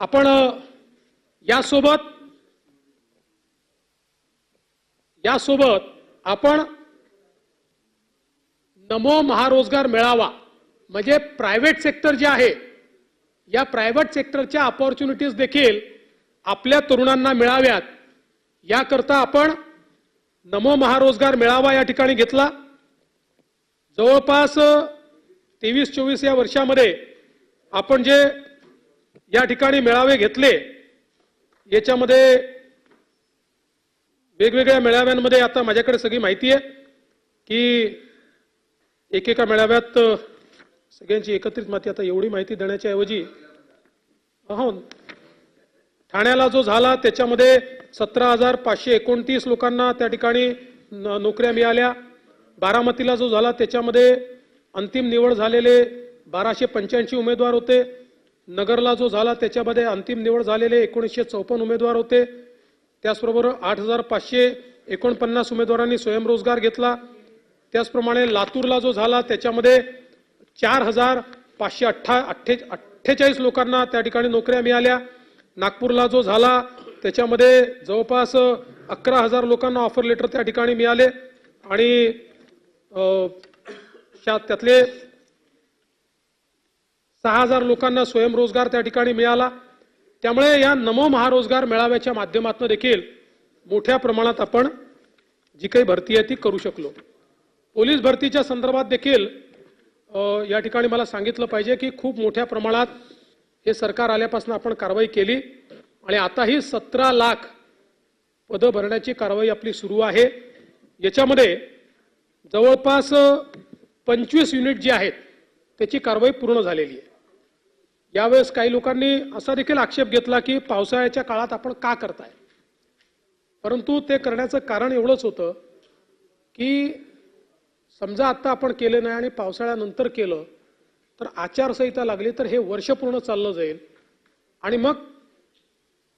आपण यासोबत आपण नमो महारोजगार मेळावा, म्हणजे प्रायव्हेट सेक्टर जे आहे, या प्रायव्हेट सेक्टरच्या अपॉर्च्युनिटीज देखील आपल्या तरुणांना मिळाव्यात याकरता आपण नमो महारोजगार मेळावा या ठिकाणी घेतला। जवळपास 23-24 या वर्षामध्ये आपण जे या ठिकाणी मेळावे घेतले, याच्यामध्ये वेगवेगळ्या मेळाव्यांमध्ये आता माझ्याकडे सगळी माहिती आहे की एकेका मेळाव्यात सगळ्यांची एकत्रित माहिती, आता एवढी माहिती देण्याच्या ऐवजी हो, ठाण्याला जो झाला त्याच्यामध्ये 17,529 लोकांना त्या ठिकाणी नोकऱ्या मिळाल्या। बारामतीला जो झाला त्याच्यामध्ये अंतिम निवड झालेले 1285 उमेदवार होते। नगरला जो झाला त्याच्यामध्ये अंतिम निवड झालेले 1954 उमेदवार होते। त्याचबरोबर 8,549 उमेदवारांनी स्वयंरोजगार घेतला। त्याचप्रमाणे लातूरला जो झाला त्याच्यामध्ये 4,548 लोकांना त्या ठिकाणी नोकऱ्या मिळाल्या। नागपूरला जो झाला त्याच्यामध्ये जवळपास 11,000 लोकांना ऑफर लेटर त्या ठिकाणी मिळाले आणि त्यातले 6,000 लोकांना स्वयंरोजगार त्या ठिकाणी मिळाला। त्यामुळे या नमो महारोजगार मेळाव्याच्या माध्यमातून देखील मोठ्या प्रमाणात आपण जी काही भरती आहे ती करू शकलो। पोलीस भरतीच्या संदर्भात देखील या ठिकाणी मला सांगितलं पाहिजे की खूप मोठ्या प्रमाणात हे सरकार आल्यापासून आपण कारवाई केली आणि आता ही 17 लाख पदं भरण्याची कारवाई आपली सुरू आहे। याच्यामध्ये जवळपास 25 युनिट जी आहेत त्याची कारवाई पूर्ण झालेली आहे। यावेळेस काही लोकांनी असा देखील आक्षेप घेतला की पावसाळ्याच्या काळात आपण का करताय, परंतु ते करण्याचं कारण एवढंच होतं की समजा आता आपण केलं नाही आणि पावसाळ्यानंतर केलं तर आचारसंहिता लागली तर हे वर्ष पूर्ण चाललं जाईल आणि मग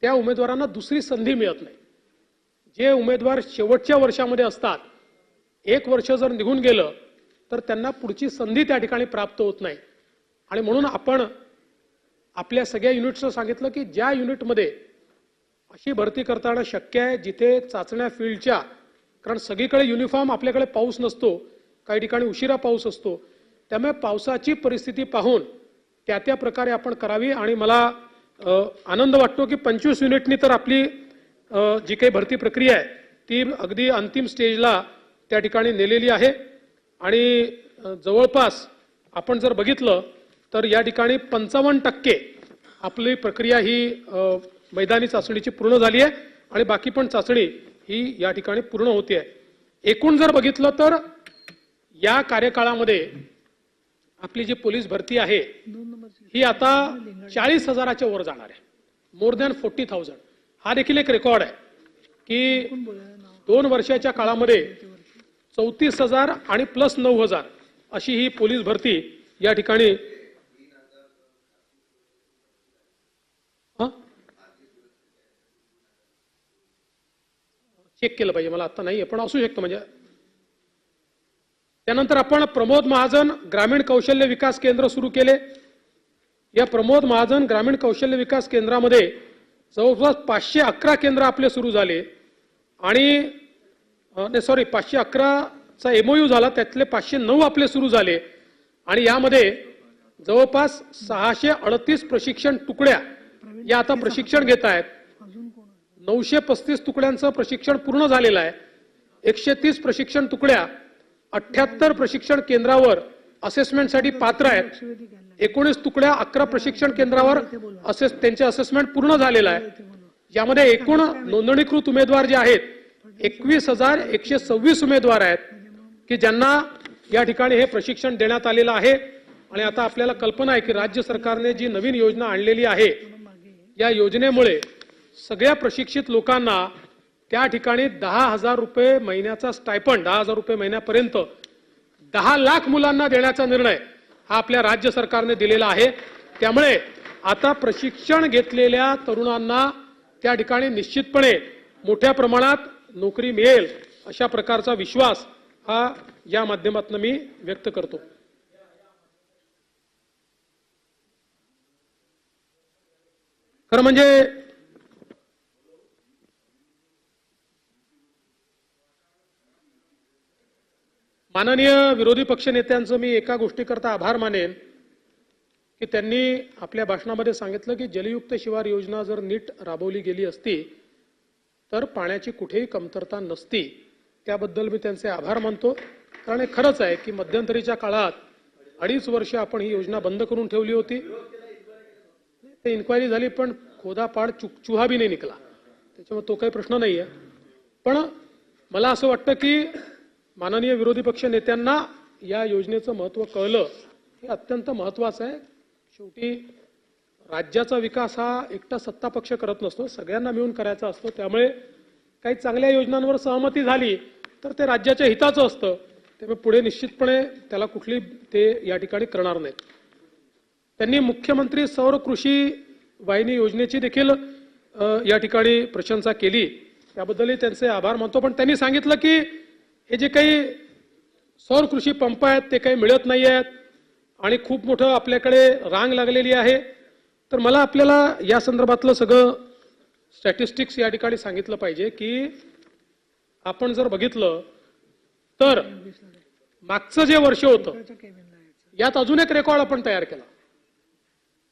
त्या उमेदवारांना दुसरी संधी मिळत नाही। जे उमेदवार शेवटच्या वर्षामध्ये असतात, एक वर्ष जर निघून गेलं तर त्यांना पुढची संधी त्या ठिकाणी प्राप्त होत नाही आणि म्हणून आपण आपल्या सगळ्या युनिट्सला सांगितलं की ज्या युनिटमध्ये अशी भरती करताना शक्य आहे जिथे चाचण्या फील्डच्या, कारण सगळीकडे युनिफॉर्म आपल्याकडे पाऊस नसतो, काही ठिकाणी उशिरा पाऊस असतो, त्यामुळे पावसाची परिस्थिती पाहून त्या प्रकारे आपण करावी आणि मला आनंद वाटतो की 25 युनिटनी तर आपली जी काही भरती प्रक्रिया आहे ती अगदी अंतिम स्टेजला त्या ठिकाणी नेलेली आहे आणि जवळपास आपण जर बघितलं तर या ठिकाणी 55% आपली प्रक्रिया ही मैदानी चाचणीची पूर्ण झाली आहे आणि बाकी पण चाचणी ही या ठिकाणी पूर्ण होते आहे। एकूण जर बघितलं तर या कार्यकाळामध्ये आपली जी पोलीस भरती आहे ही आता 40,000च्या वर जाणार आहे, मोर दॅन 40,000। हा देखील एक रेकॉर्ड आहे की 2 वर्षाच्या काळामध्ये 34,000 आणि प्लस 9,000 अशी ही पोलीस भरती या ठिकाणी चेक केलं पाहिजे, मला आता नाही पण असू शकतं। म्हणजे त्यानंतर आपण प्रमोद महाजन ग्रामीण कौशल्य विकास केंद्र सुरू केले। या प्रमोद महाजन ग्रामीण कौशल्य विकास केंद्रामध्ये जवळपास 511 केंद्र आपले सुरू झाले आणि 511चा MOU झाला, त्यातले 509 आपले सुरू झाले आणि यामध्ये जवळपास 638 प्रशिक्षण तुकड्या या आता प्रशिक्षण घेत आहेत। 935 तुकड्यांचं प्रशिक्षण पूर्ण झालेलं आहे। 130 प्रशिक्षण तुकड्या 78 प्रशिक्षण केंद्रावर असेसमेंटसाठी पात्र आहेत। 19 तुकड्या 11 प्रशिक्षण केंद्रावर त्यांचे असेसमेंट पूर्ण झालेलं आहे। यामध्ये एकूण नोंदणीकृत उमेदवार जे आहेत 21,126 उमेदवार आहेत की ज्यांना या ठिकाणी हे प्रशिक्षण देण्यात आलेलं आहे आणि आता आपल्याला कल्पना आहे की राज्य सरकारने जी नवीन योजना आणलेली आहे या योजनेमुळे सगळ्या प्रशिक्षित लोकांना त्या ठिकाणी 10,000 रुपये महिन्याचा स्टायपंड, 10,000 रुपये महिन्यापर्यंत 10 लाख मुलांना देण्याचा निर्णय हा आपल्या राज्य सरकारने दिलेला आहे। त्यामुळे आता प्रशिक्षण घेतलेल्या तरुणांना त्या ठिकाणी निश्चितपणे मोठ्या प्रमाणात नोकरी मिळेल अशा प्रकारचा विश्वास हा या माध्यमातून मी व्यक्त करतो। खरं म्हणजे माननीय विरोधी पक्षनेत्यांचं मी एका गोष्टीकरता आभार मानेन की त्यांनी आपल्या भाषणामध्ये सांगितलं की जलयुक्त शिवार योजना जर नीट राबवली गेली असती तर पाण्याची कुठेही कमतरता नसती त्याबद्दल मी त्यांचे आभार मानतो. कारण हे खरंच आहे की मध्यंतरीच्या काळात 2.5 वर्ष आपण ही योजना बंद करून ठेवली होती. ते इन्क्वायरी झाली पण खोदापाड चुहा भी नाही निकला, त्याच्यामुळे तो काही प्रश्न नाही आहे. पण मला असं वाटतं की माननीय विरोधी पक्ष नेत्यांना या योजनेचं महत्त्व कळलं हे अत्यंत महत्त्वाचं आहे. शेवटी राज्याचा विकास हा एकटा सत्ता पक्ष करत नसतो, सगळ्यांना मिळून करायचा असतो. त्यामुळे काही चांगल्या योजनांवर सहमती झाली तर ते राज्याच्या हिताचं असतं. त्यामुळे पुढे निश्चितपणे त्याला कुठली ते या ठिकाणी करणार नाहीत. त्यांनी मुख्यमंत्री सौर कृषी वाहिनी योजनेची देखील या ठिकाणी प्रशंसा केली, त्याबद्दलही त्यांचे आभार मानतो. पण त्यांनी सांगितलं की हे जे काही सौर कृषी पंप आहेत ते काही मिळत नाही आहेत आणि खूप मोठं आपल्याकडे रांग लागलेली आहे. तर मला आपल्याला या संदर्भातलं सगळं स्टॅटिस्टिक्स या ठिकाणी सांगितलं पाहिजे की आपण जर बघितलं तर मागचं जे वर्ष होतं यात अजून एक रेकॉर्ड आपण तयार केला.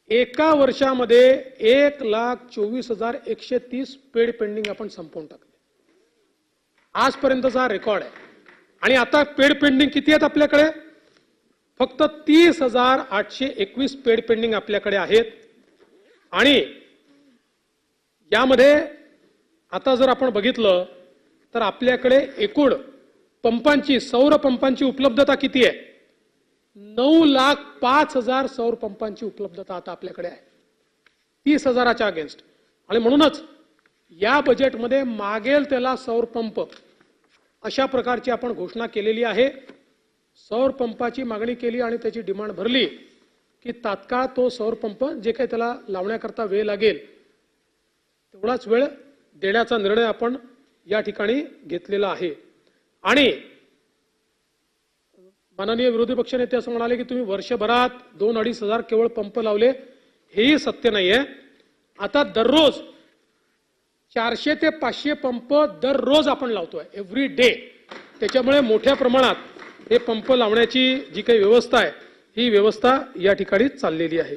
एका वर्षामध्ये 1,24,130 पेड पेंडिंग आपण संपवून टाकले. आजपर्यंतचा हा रेकॉर्ड आहे. आणि आता पेड पेंडिंग किती आहेत आपल्याकडे? फक्त 30,821 पेड पेंडिंग आपल्याकडे आहेत. आणि यामध्ये आता जर आपण बघितलं तर आपल्याकडे एकूण पंपांची, सौर पंपांची उपलब्धता किती आहे? 9,05,000 सौर पंपांची उपलब्धता आता आपल्याकडे आहे 30,000च्या अगेन्स्ट. आणि म्हणूनच या बजेटमध्ये मागेल त्याला सौर पंप अशा प्रकारची आपण घोषणा केलेली आहे. सौर पंपाची मागणी केली आणि त्याची डिमांड भरली की तात्काळ तो सौर पंप जे काही त्याला लावण्याकरता वेळ लागेल तेवढाच वेळ देण्याचा निर्णय आपण या ठिकाणी घेतलेला आहे. आणि माननीय विरोधी पक्षनेते असं म्हणाले की तुम्ही वर्षभरात 2-2.5 हजार केवळ पंप लावले, हेही सत्य नाहीये. आता दररोज 400 ते 500 पंप दररोज आपण लावतोय, एव्हरी डे. त्याच्यामुळे मोठ्या प्रमाणात हे पंप लावण्याची जी काही व्यवस्था आहे ही व्यवस्था या ठिकाणी चाललेली आहे.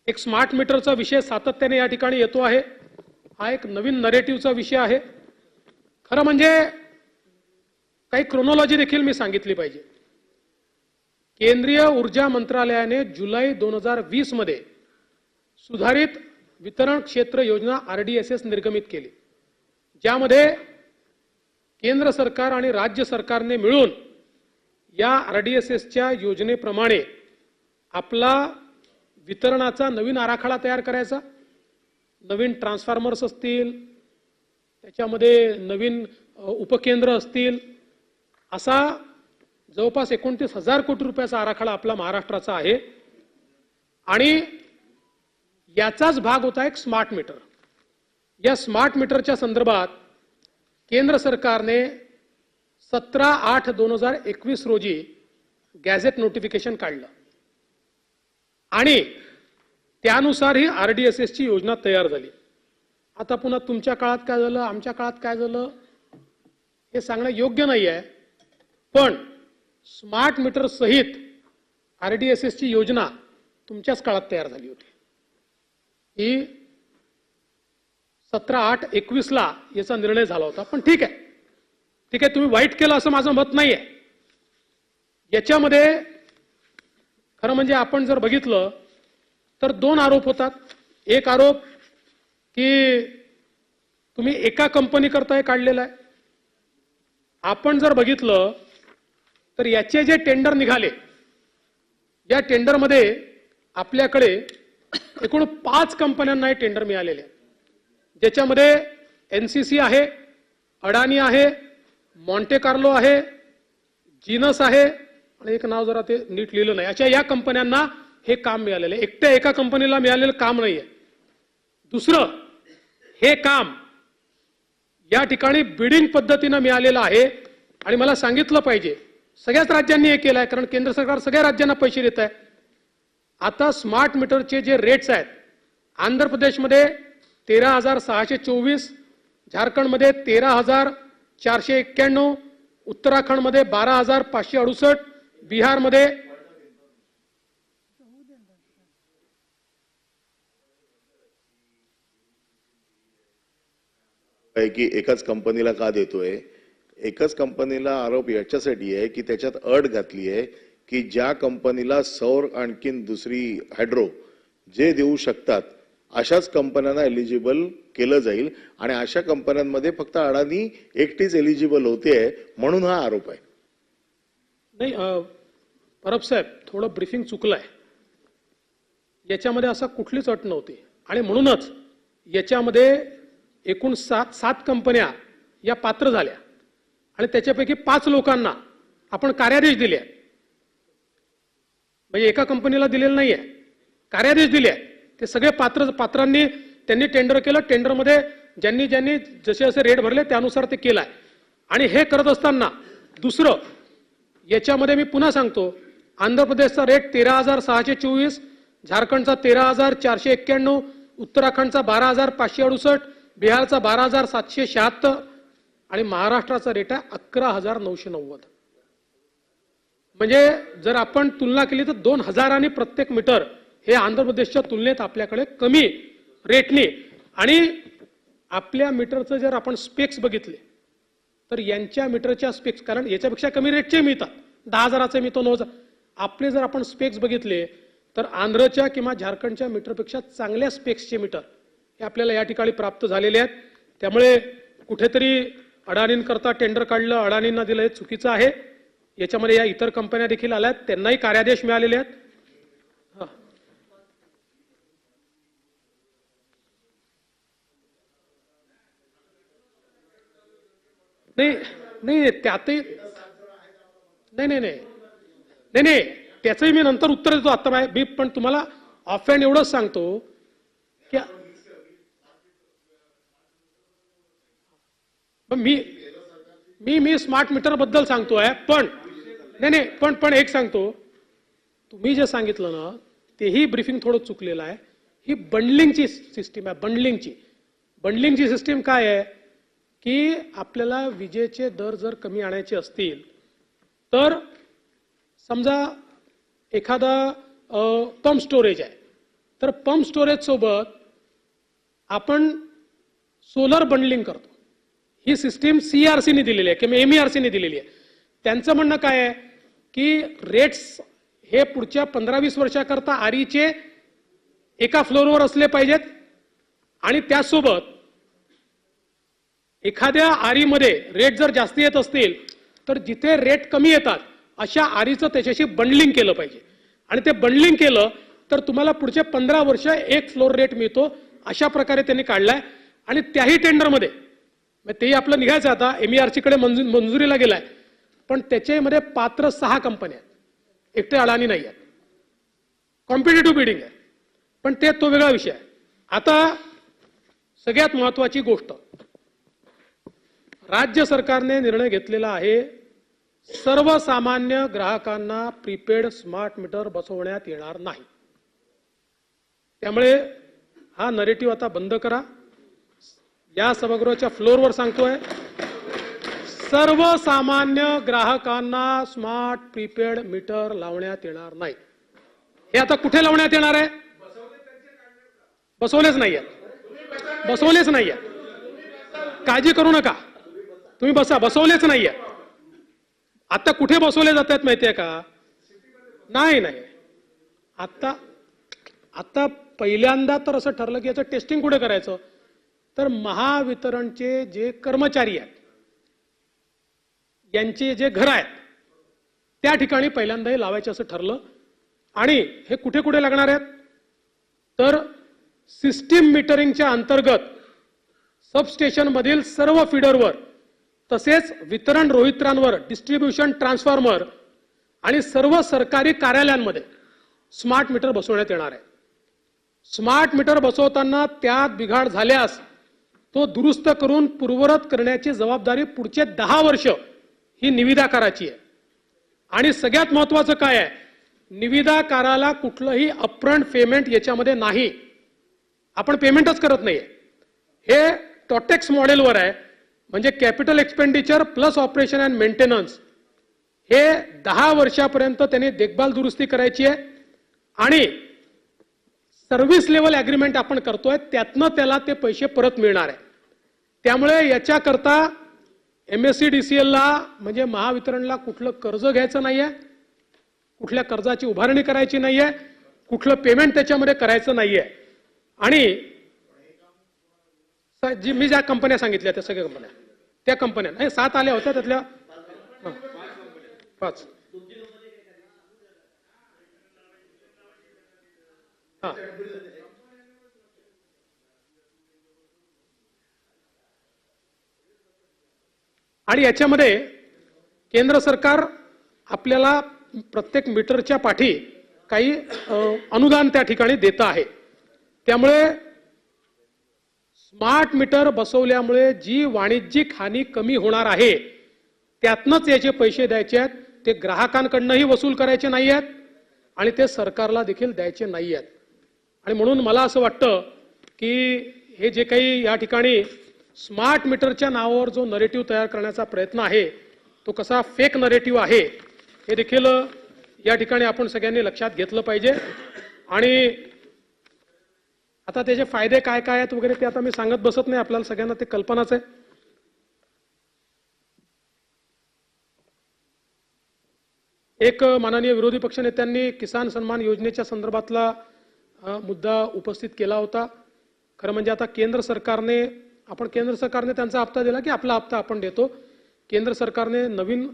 एक स्मार्ट मीटरचा विषय सातत्याने या ठिकाणी येतो आहे. हा एक नवीन नरेटिव्हचा विषय आहे. खरं म्हणजे काही क्रोनॉलॉजी देखील मी सांगितली पाहिजे. केंद्रीय ऊर्जा मंत्रालयाने जुलै 2020 मध्ये सुधारित वितरण क्षेत्र योजना RDSS निर्गमित केली, ज्यामध्ये केंद्र सरकार आणि राज्य सरकारने मिळून या RDSSच्या योजनेप्रमाणे आपला वितरणाचा नवीन आराखडा तयार करायचा. नवीन ट्रान्सफॉर्मर्स असतील, त्याच्यामध्ये नवीन उपकेंद्र असतील, असा जवळपास 29,000 कोटी रुपयाचा आराखडा आपला महाराष्ट्राचा आहे. आणि याचाच भाग होता एक स्मार्ट मीटर. या स्मार्ट मीटरच्या संदर्भात केंद्र सरकारने 17/8/2021 रोजी गॅझेट नोटिफिकेशन काढलं आणि त्यानुसार ही RDSSची योजना तयार झाली. आता पुन्हा तुमच्या काळात काय झालं, आमच्या काळात काय झालं हे सांगणं योग्य नाही आहे. पण स्मार्ट मीटर सहित RDSSची योजना तुमच्याच काळात तयार झाली होती. ही 17/8/21 ला याचा निर्णय झाला होता. पण ठीक आहे, ठीक आहे, तुम्ही वाईट केलं असं माझं मत नाही आहे. याच्यामध्ये खरं म्हणजे आपण जर बघितलं तर 2 आरोप होतात. एक आरोप की तुम्ही एका कंपनी करता हे काढलेला आहे. आपण जर बघितलं तर याचे जे टेंडर निघाले, या टेंडरमध्ये आपल्याकडे एकूण 5 कंपन्यांना हे टेंडर मिळालेले आहे, ज्याच्यामध्ये NCC आहे, अडानी आहे, मॉन्टे कार्लो आहे, जीनस आहे आणि एक नाव जरा ते नीट लिहिलं नाही, अशा या कंपन्यांना हे काम मिळालेलं आहे. एकट्या एका कंपनीला मिळालेलं काम नाहीये. दुसरं, हे काम या ठिकाणी बिडिंग पद्धतीने मिळालेलं आहे. आणि मला सांगितलं पाहिजे सगळ्याच राज्यांनी हे केलं आहे, कारण केंद्र सरकार सगळ्या राज्यांना पैसे देत आहे. आता स्मार्ट मीटरचे जे रेट्स आहेत, आंध्र प्रदेशमध्ये 13,624, झारखंडमध्ये 13,491, उत्तराखंडमध्ये 12,568, बिहारमध्ये आहे की एकाच कंपनीला का देतोय? एकाच कंपनीला आरोप याच्यासाठी आहे की त्याच्यात अट घातली आहे की ज्या कंपनीला सौर आणखीन दुसरी हायड्रो जे देऊ शकतात अशाच कंपन्यांना एलिजिबल केलं जाईल आणि अशा कंपन्यांमध्ये फक्त अडाणी एकटीच एलिजिबल होते म्हणून हा आरोप आहे. नाही परब साहेब, थोडं ब्रीफिंग चुकलंय. याच्यामध्ये असं कुठलीच अट नव्हती आणि म्हणूनच याच्यामध्ये एकूण सात कंपन्या या पात्र झाल्या आणि त्याच्यापैकी 5 लोकांना आपण कार्यादेश दिले. म्हणजे एका कंपनीला दिलेलं नाहीये, कार्यादेश दिले. ते सगळे पात्रांनी त्यांनी टेंडर केलं. टेंडरमध्ये ज्यांनी जसे जसे रेट भरले त्यानुसार ते केलंय. आणि हे करत असताना दुसरं याच्यामध्ये मी पुन्हा सांगतो, आंध्र प्रदेशचा रेट 13,624, झारखंडचा 13,491, उत्तराखंडचा 12,568, बिहारचा 12,776 आणि महाराष्ट्राचा रेट आहे 11,990. म्हणजे जर आपण तुलना केली तर 2,000 प्रत्येक मीटर हे आंध्र प्रदेशच्या तुलनेत आपल्याकडे कमी रेटने. आणि आपल्या मीटरचं जर आपण स्पेक्स बघितले तर यांच्या मीटरच्या स्पेक्स, कारण याच्यापेक्षा कमी रेटचे मिळतात, 10,000चे मिळतो, 9,000. आपले जर आपण स्पेक्स बघितले तर आंध्रच्या किंवा झारखंडच्या मीटरपेक्षा चांगल्या स्पेक्सचे मीटर हे आपल्याला या ठिकाणी प्राप्त झालेले आहेत. त्यामुळे कुठेतरी अडाणींकरता टेंडर काढलं, अडाणींना दिलं, हे चुकीचं आहे. याच्यामध्ये या इतर कंपन्या देखील आल्यात, त्यांनाही कार्यादेश मिळालेले आहेत. नाही त्यातही नाही त्याचंही मी नंतर उत्तर देतो. आता मी पण तुम्हाला ऑफ हँड एवढंच सांगतो की मी स्मार्ट मीटर बद्दल सांगतोय. पण एक सांगतो, तुम्ही जे सांगितलं ना तेही ब्रीफिंग थोडं चुकलेलं आहे. ही बंडलिंगची सिस्टीम आहे. बंडलिंगची सिस्टीम काय आहे की आपल्याला विजेचे दर जर कमी आणायचे असतील तर समजा एखादा पंप स्टोरेज आहे, तर पंप स्टोरेज सोबत आपण सोलर बंडलिंग करतो. ही सिस्टीम CERC दिलेली आहे किंवा MERC दिलेली आहे. त्यांचं म्हणणं काय आहे की रेट्स हे पुढच्या 15-20 वर्षाकरता आरीचे एका फ्लोअरवर असले पाहिजेत आणि त्यासोबत एखाद्या आरीमध्ये रेट जर जास्त येत असतील तर जिथे रेट कमी येतात अशा आरीचं त्याच्याशी बंडलिंग केलं पाहिजे. आणि ते बंडलिंग केलं तर तुम्हाला पुढचे 15 वर्ष एक फ्लोर रेट मिळतो. अशा प्रकारे त्यांनी काढलाय. आणि त्याही टेंडरमध्ये तेही आपलं निघायचं आता, MERC कडे मंजुरीला गेलाय, पण त्याच्यामध्ये पात्र 6 कंपन्या आहेत, एकटे अडाणी नाही आहेत. कॉम्पिटिटिव्ह बिडिंग आहे, पण तो वेगळा विषय आहे. आता सगळ्यात महत्वाची गोष्ट, राज्य सरकारने निर्णय घेतलेला आहे सर्वसामान्य ग्राहकांना प्रीपेड स्मार्ट मीटर बसवण्यात येणार नाही. त्यामुळे हा नरेटिव्ह आता बंद करा. या सभागृहाच्या फ्लोअरवर सांगतोय, सर्वसामान्य ग्राहकांना स्मार्ट प्रीपेड मीटर लावण्यात येणार नाही. हे आता कुठे लावण्यात येणार आहे? बसवलेच नाहीये. काळजी करू नका, तुम्ही बसवलेच नाहीये. आता कुठे बसवले जातात माहितीये का? नाही आता पहिल्यांदा तर असं ठरलं की याचं टेस्टिंग कुठे करायचं, तर महावितरणचे जे कर्मचारी आहेत यांचे जे घर आहेत त्या ठिकाणी पहिल्यांदा हे लावायचे असं ठरलं. आणि हे कुठे कुठे लागणार आहेत, तर सिस्टीम मीटरिंगच्या अंतर्गत सबस्टेशन मधील सर्व फीडरवर, तसेच वितरण रोहित्रांवर, डिस्ट्रीब्युशन ट्रान्सफॉर्मर आणि सर्व सरकारी कार्यालयांमध्ये स्मार्ट मीटर बसवण्यात येणार आहे. स्मार्ट मीटर बसवताना त्यात बिघाड झाल्यास तो दुरुस्त करून पूर्ववत करण्याची जबाबदारी पुढचे 10 वर्ष ही निविदाकाराची आहे. आणि सगळ्यात महत्त्वाचं काय आहे, निविदाकाराला कुठलंही अपफ्रंट पेमेंट याच्यामध्ये नाही. आपण पेमेंटच करत नाहीये. हे टॉटेक्स मॉडेलवर आहे, म्हणजे capital expenditure plus operation and maintenance. हे 10 वर्षापर्यंत त्यांनी देखभाल दुरुस्ती करायची आहे आणि सर्व्हिस लेवल अग्रीमेंट आपण करतोय, त्यातनं त्याला ते पैसे परत मिळणार आहे. त्यामुळे याच्याकरता MSEDCLला म्हणजे महावितरणला कुठलं कर्ज घ्यायचं नाहीये, कुठल्या कर्जाची उभारणी करायची नाहीये, कुठलं पेमेंट त्याच्यामध्ये करायचं नाहीये. आणि जी मी ज्या कंपन्या सांगितल्या त्या सगळ्या कंपन्या, त्या कंपन्या नाही 7 आल्या होत्या, त्यातल्या 5. हा, आणि याच्यामध्ये केंद्र सरकार आपल्याला प्रत्येक मीटरच्या पाठी काही अनुदान त्या ठिकाणी देतं आहे. त्यामुळे स्मार्ट मीटर बसवल्यामुळे जी वाणिज्यिक हानी कमी होणार आहे त्यातनंच याचे पैसे द्यायचे आहेत. ते ग्राहकांकडनंही वसूल करायचे नाही आहेत आणि ते सरकारला देखील द्यायचे नाही आहेत. आणि म्हणून मला असं वाटतं की हे जे काही या ठिकाणी स्मार्ट मीटरच्या नावावर जो नरेटिव्ह तयार करण्याचा प्रयत्न आहे तो कसा फेक नरेटिव्ह आहे हे देखील या ठिकाणी आपण सगळ्यांनी लक्षात घेतलं पाहिजे. आणि आता त्याचे फायदे काय काय आहेत वगैरे ते आता मी सांगत बसत नाही, आपल्याला सगळ्यांना ते कल्पनाच आहे. एक माननीय विरोधी पक्षनेत्यांनी किसान सन्मान योजनेच्या संदर्भातला मुद्दा उपस्थित केला होता. खरं म्हणजे आता केंद्र सरकारने त्यांचा हप्ता दिला की आपला हप्ता आपण देतो. केंद्र सरकारने नवीन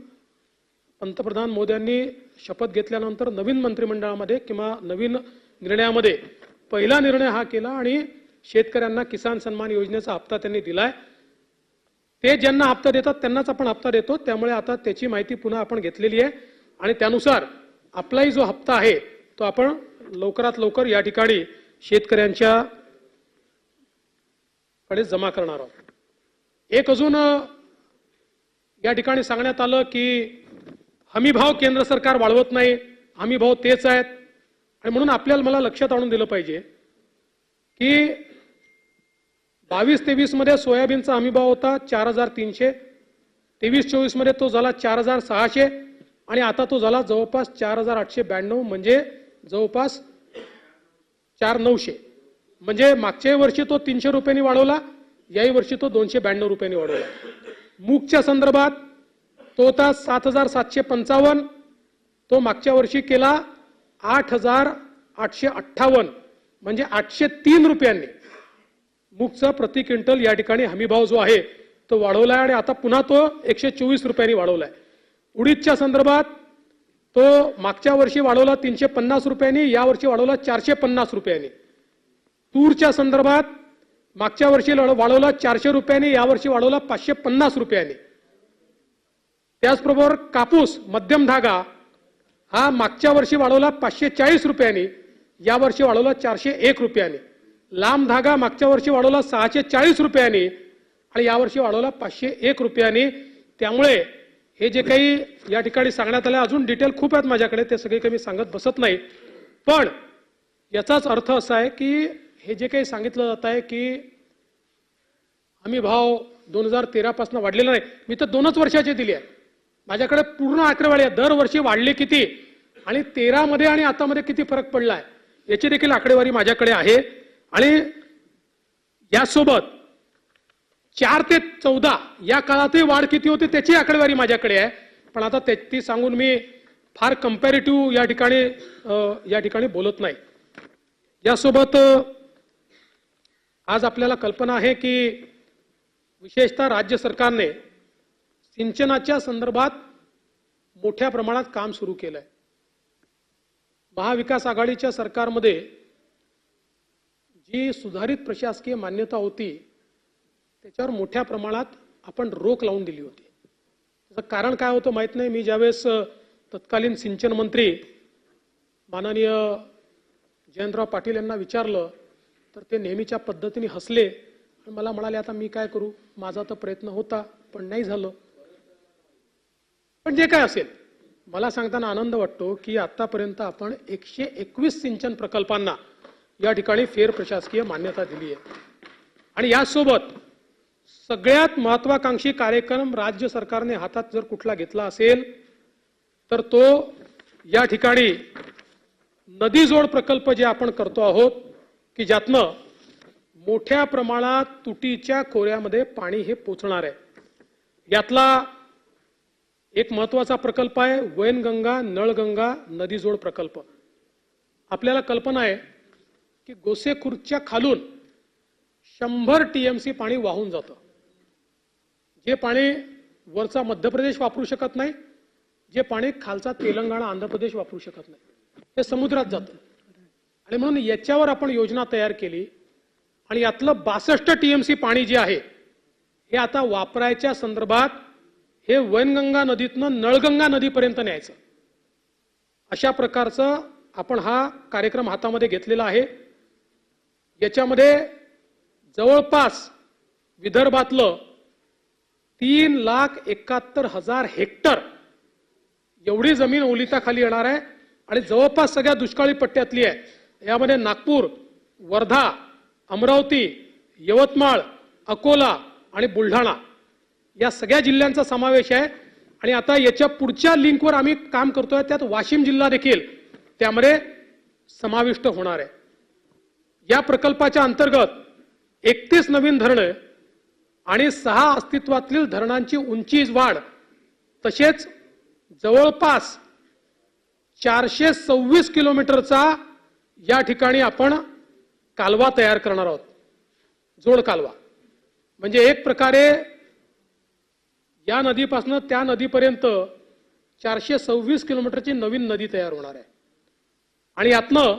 पंतप्रधान मोदींनी शपथ घेतल्यानंतर नवीन मंत्रिमंडळामध्ये किंवा नवीन निर्णयामध्ये पहिला निर्णय हा केला आणि शेतकऱ्यांना किसान सन्मान योजनेचा हप्ता त्यांनी दिलाय. ते ज्यांना हप्ता देतात त्यांनाच आपण हप्ता देतो. त्यामुळे आता त्याची माहिती पुन्हा आपण घेतलेली आहे आणि त्यानुसार आपलाही जो हप्ता आहे तो आपण लवकरात लवकर या ठिकाणी शेतकऱ्यांच्या कडे जमा करणार आहोत. एक अजून या ठिकाणी सांगण्यात आलं की हमी भाव केंद्र सरकार वाढवत नाही, हमी भाव तेच आहेत. आणि म्हणून आपल्याला मला लक्षात आणून दिलं पाहिजे की 22-23 मध्ये सोयाबीनचा हमी भाव होता 4,300, 23-24 मध्ये तो झाला 4,600 आणि आता तो झाला जवळपास 4,892, म्हणजे जवळपास 4,900. म्हणजे मागच्या वर्षी तो 300 रुपयांनी वाढवला, याही वर्षी तो 292 रुपयांनी वाढवला. मूगच्या संदर्भात तो होता 7,755, तो मागच्या वर्षी केला 8,858, म्हणजे 803 रुपयांनी मूगचा प्रति क्विंटल या ठिकाणी हमीभाव जो आहे तो वाढवलाय आणि आता पुन्हा तो 124 रुपयांनी वाढवलाय. उडीदच्या संदर्भात तो मागच्या वर्षी वाढवला 350 रुपयांनी, या वर्षी वाढवला 450 रुपयांनी. तूरच्या संदर्भात मागच्या वर्षी वाढवला 400 रुपयांनी, या वर्षी वाढवला 550 रुपयांनी. त्याचबरोबर कापूस मध्यम धागा हा मागच्या वर्षी वाढवला 540 रुपयांनी, या वर्षी वाढवला 401 रुपयांनी. लांब धागा मागच्या वर्षी वाढवला 640 रुपयांनी आणि यावर्षी वाढवला 501 रुपयांनी. त्यामुळे हे जे काही या ठिकाणी सांगण्यात आलं, अजून डिटेल खूप आहेत माझ्याकडे, ते सगळे काही मी सांगत बसत नाही. पण याचाच अर्थ असा आहे की हे जे काही सांगितलं जात आहे की हमी भाव 2013 पासून वाढलेला नाही, मी तर 2च वर्षाचे दिले आहे. माझ्याकडे पूर्ण आकडेवारी आहे, दरवर्षी वाढले किती आणि 13 मध्ये आणि आता मध्ये किती फरक पडलाय याची देखील आकडेवारी माझ्याकडे आहे. आणि यासोबत 4 ते 14 या काळातही वाढ किती होती त्याची आकडेवारी माझ्याकडे आहे. पण आता ती सांगून मी फार कंपॅरेटिव्ह या ठिकाणी बोलत नाही. यासोबत आज आपल्याला कल्पना आहे की विशेषतः राज्य सरकारने सिंचनाच्या संदर्भात मोठ्या प्रमाणात काम सुरू केलंय. महाविकास आघाडीच्या सरकारमध्ये जी सुधारित प्रशासकीय मान्यता होती त्याच्यावर मोठ्या प्रमाणात आपण रोक लावून दिली होती. त्याचं कारण काय होतं माहित नाही. मी ज्यावेळेस तत्कालीन सिंचन मंत्री माननीय जयंतराव पाटील यांना विचारलं तर ते नेहमीच्या पद्धतीने हसले आणि मला म्हणाले आता मी काय करू, माझा तर प्रयत्न होता पण नाही झालं. पण जे काय असेल, मला सांगताना आनंद वाटतो की आतापर्यंत आपण 121 सिंचन प्रकल्पांना या ठिकाणी फेर प्रशासकीय मान्यता दिली आहे. आणि यासोबत सगळ्यात महत्वाकांक्षी कार्यक्रम राज्य सरकारने हातात जर कुठला घेतला असेल तर तो या ठिकाणी नदी जोड प्रकल्प जे आपण करतो आहोत की ज्यातनं मोठ्या प्रमाणात तुटीच्या खोऱ्यामध्ये पाणी हे पोचणार आहे. यातला एक महत्त्वाचा प्रकल्प आहे वैनगंगा नळगंगा नदीजोड प्रकल्प. आपल्याला कल्पना आहे की गोसेखुर्दच्या खालून 100 TMC पाणी वाहून जातं. जे पाणी वरचा मध्य प्रदेश वापरू शकत नाही, जे पाणी खालचा तेलंगणा आंध्र प्रदेश वापरू शकत नाही, हे समुद्रात जातं. आणि म्हणून याच्यावर आपण योजना तयार केली आणि यातलं 62 TMC पाणी जे आहे हे आता वापरायच्या संदर्भात हे वैनगंगा नदीतनं नळगंगा नदीपर्यंत न्यायचं. अशा प्रकारचं आपण हा कार्यक्रम हातामध्ये घेतलेला आहे. याच्यामध्ये जवळपास विदर्भातलं 3,71,000 हेक्टर एवढी जमीन ओलिताखाली येणार आहे आणि जवळपास सगळ्या दुष्काळी पट्ट्यातली आहे. यामध्ये नागपूर, वर्धा, अमरावती, यवतमाळ, अकोला आणि बुलढाणा या सगळ्या जिल्ह्यांचा समावेश आहे. आणि आता याच्या पुढच्या लिंकवर आम्ही काम करतोय, त्यात वाशिम जिल्हा देखील त्यामध्ये समाविष्ट होणार आहे. या प्रकल्पाच्या अंतर्गत 31 नवीन धरणं आणि 6 अस्तित्वातील धरणांची उंची वाढ तसेच जवळपास 426 किलोमीटरचा या ठिकाणी आपण कालवा तयार करणार आहोत, जोड कालवा. म्हणजे एक प्रकारे या नदीपासून त्या नदीपर्यंत 426 किलोमीटरची नवीन नदी तयार होणार आहे. आणि यातनं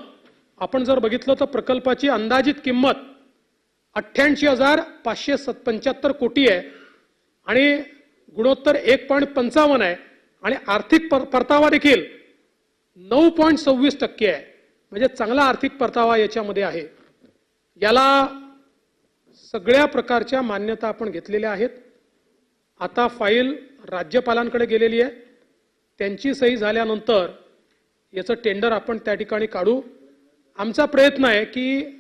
आपण जर बघितलं तर प्रकल्पाची अंदाजित किंमत 88,575 कोटी आहे आणि गुणोत्तर 1.55 आहे आणि आर्थिक परतावा देखील 9.26% आहे. म्हणजे चांगला आर्थिक परतावा याच्यामध्ये आहे. याला सगळ्या प्रकारच्या मान्यता आपण घेतलेल्या आहेत. आता फाईल राज्यपालांकडे गेलेली आहे. त्यांची सही झाल्यानंतर याचं टेंडर आपण त्या ठिकाणी काढू. आमचा प्रयत्न आहे की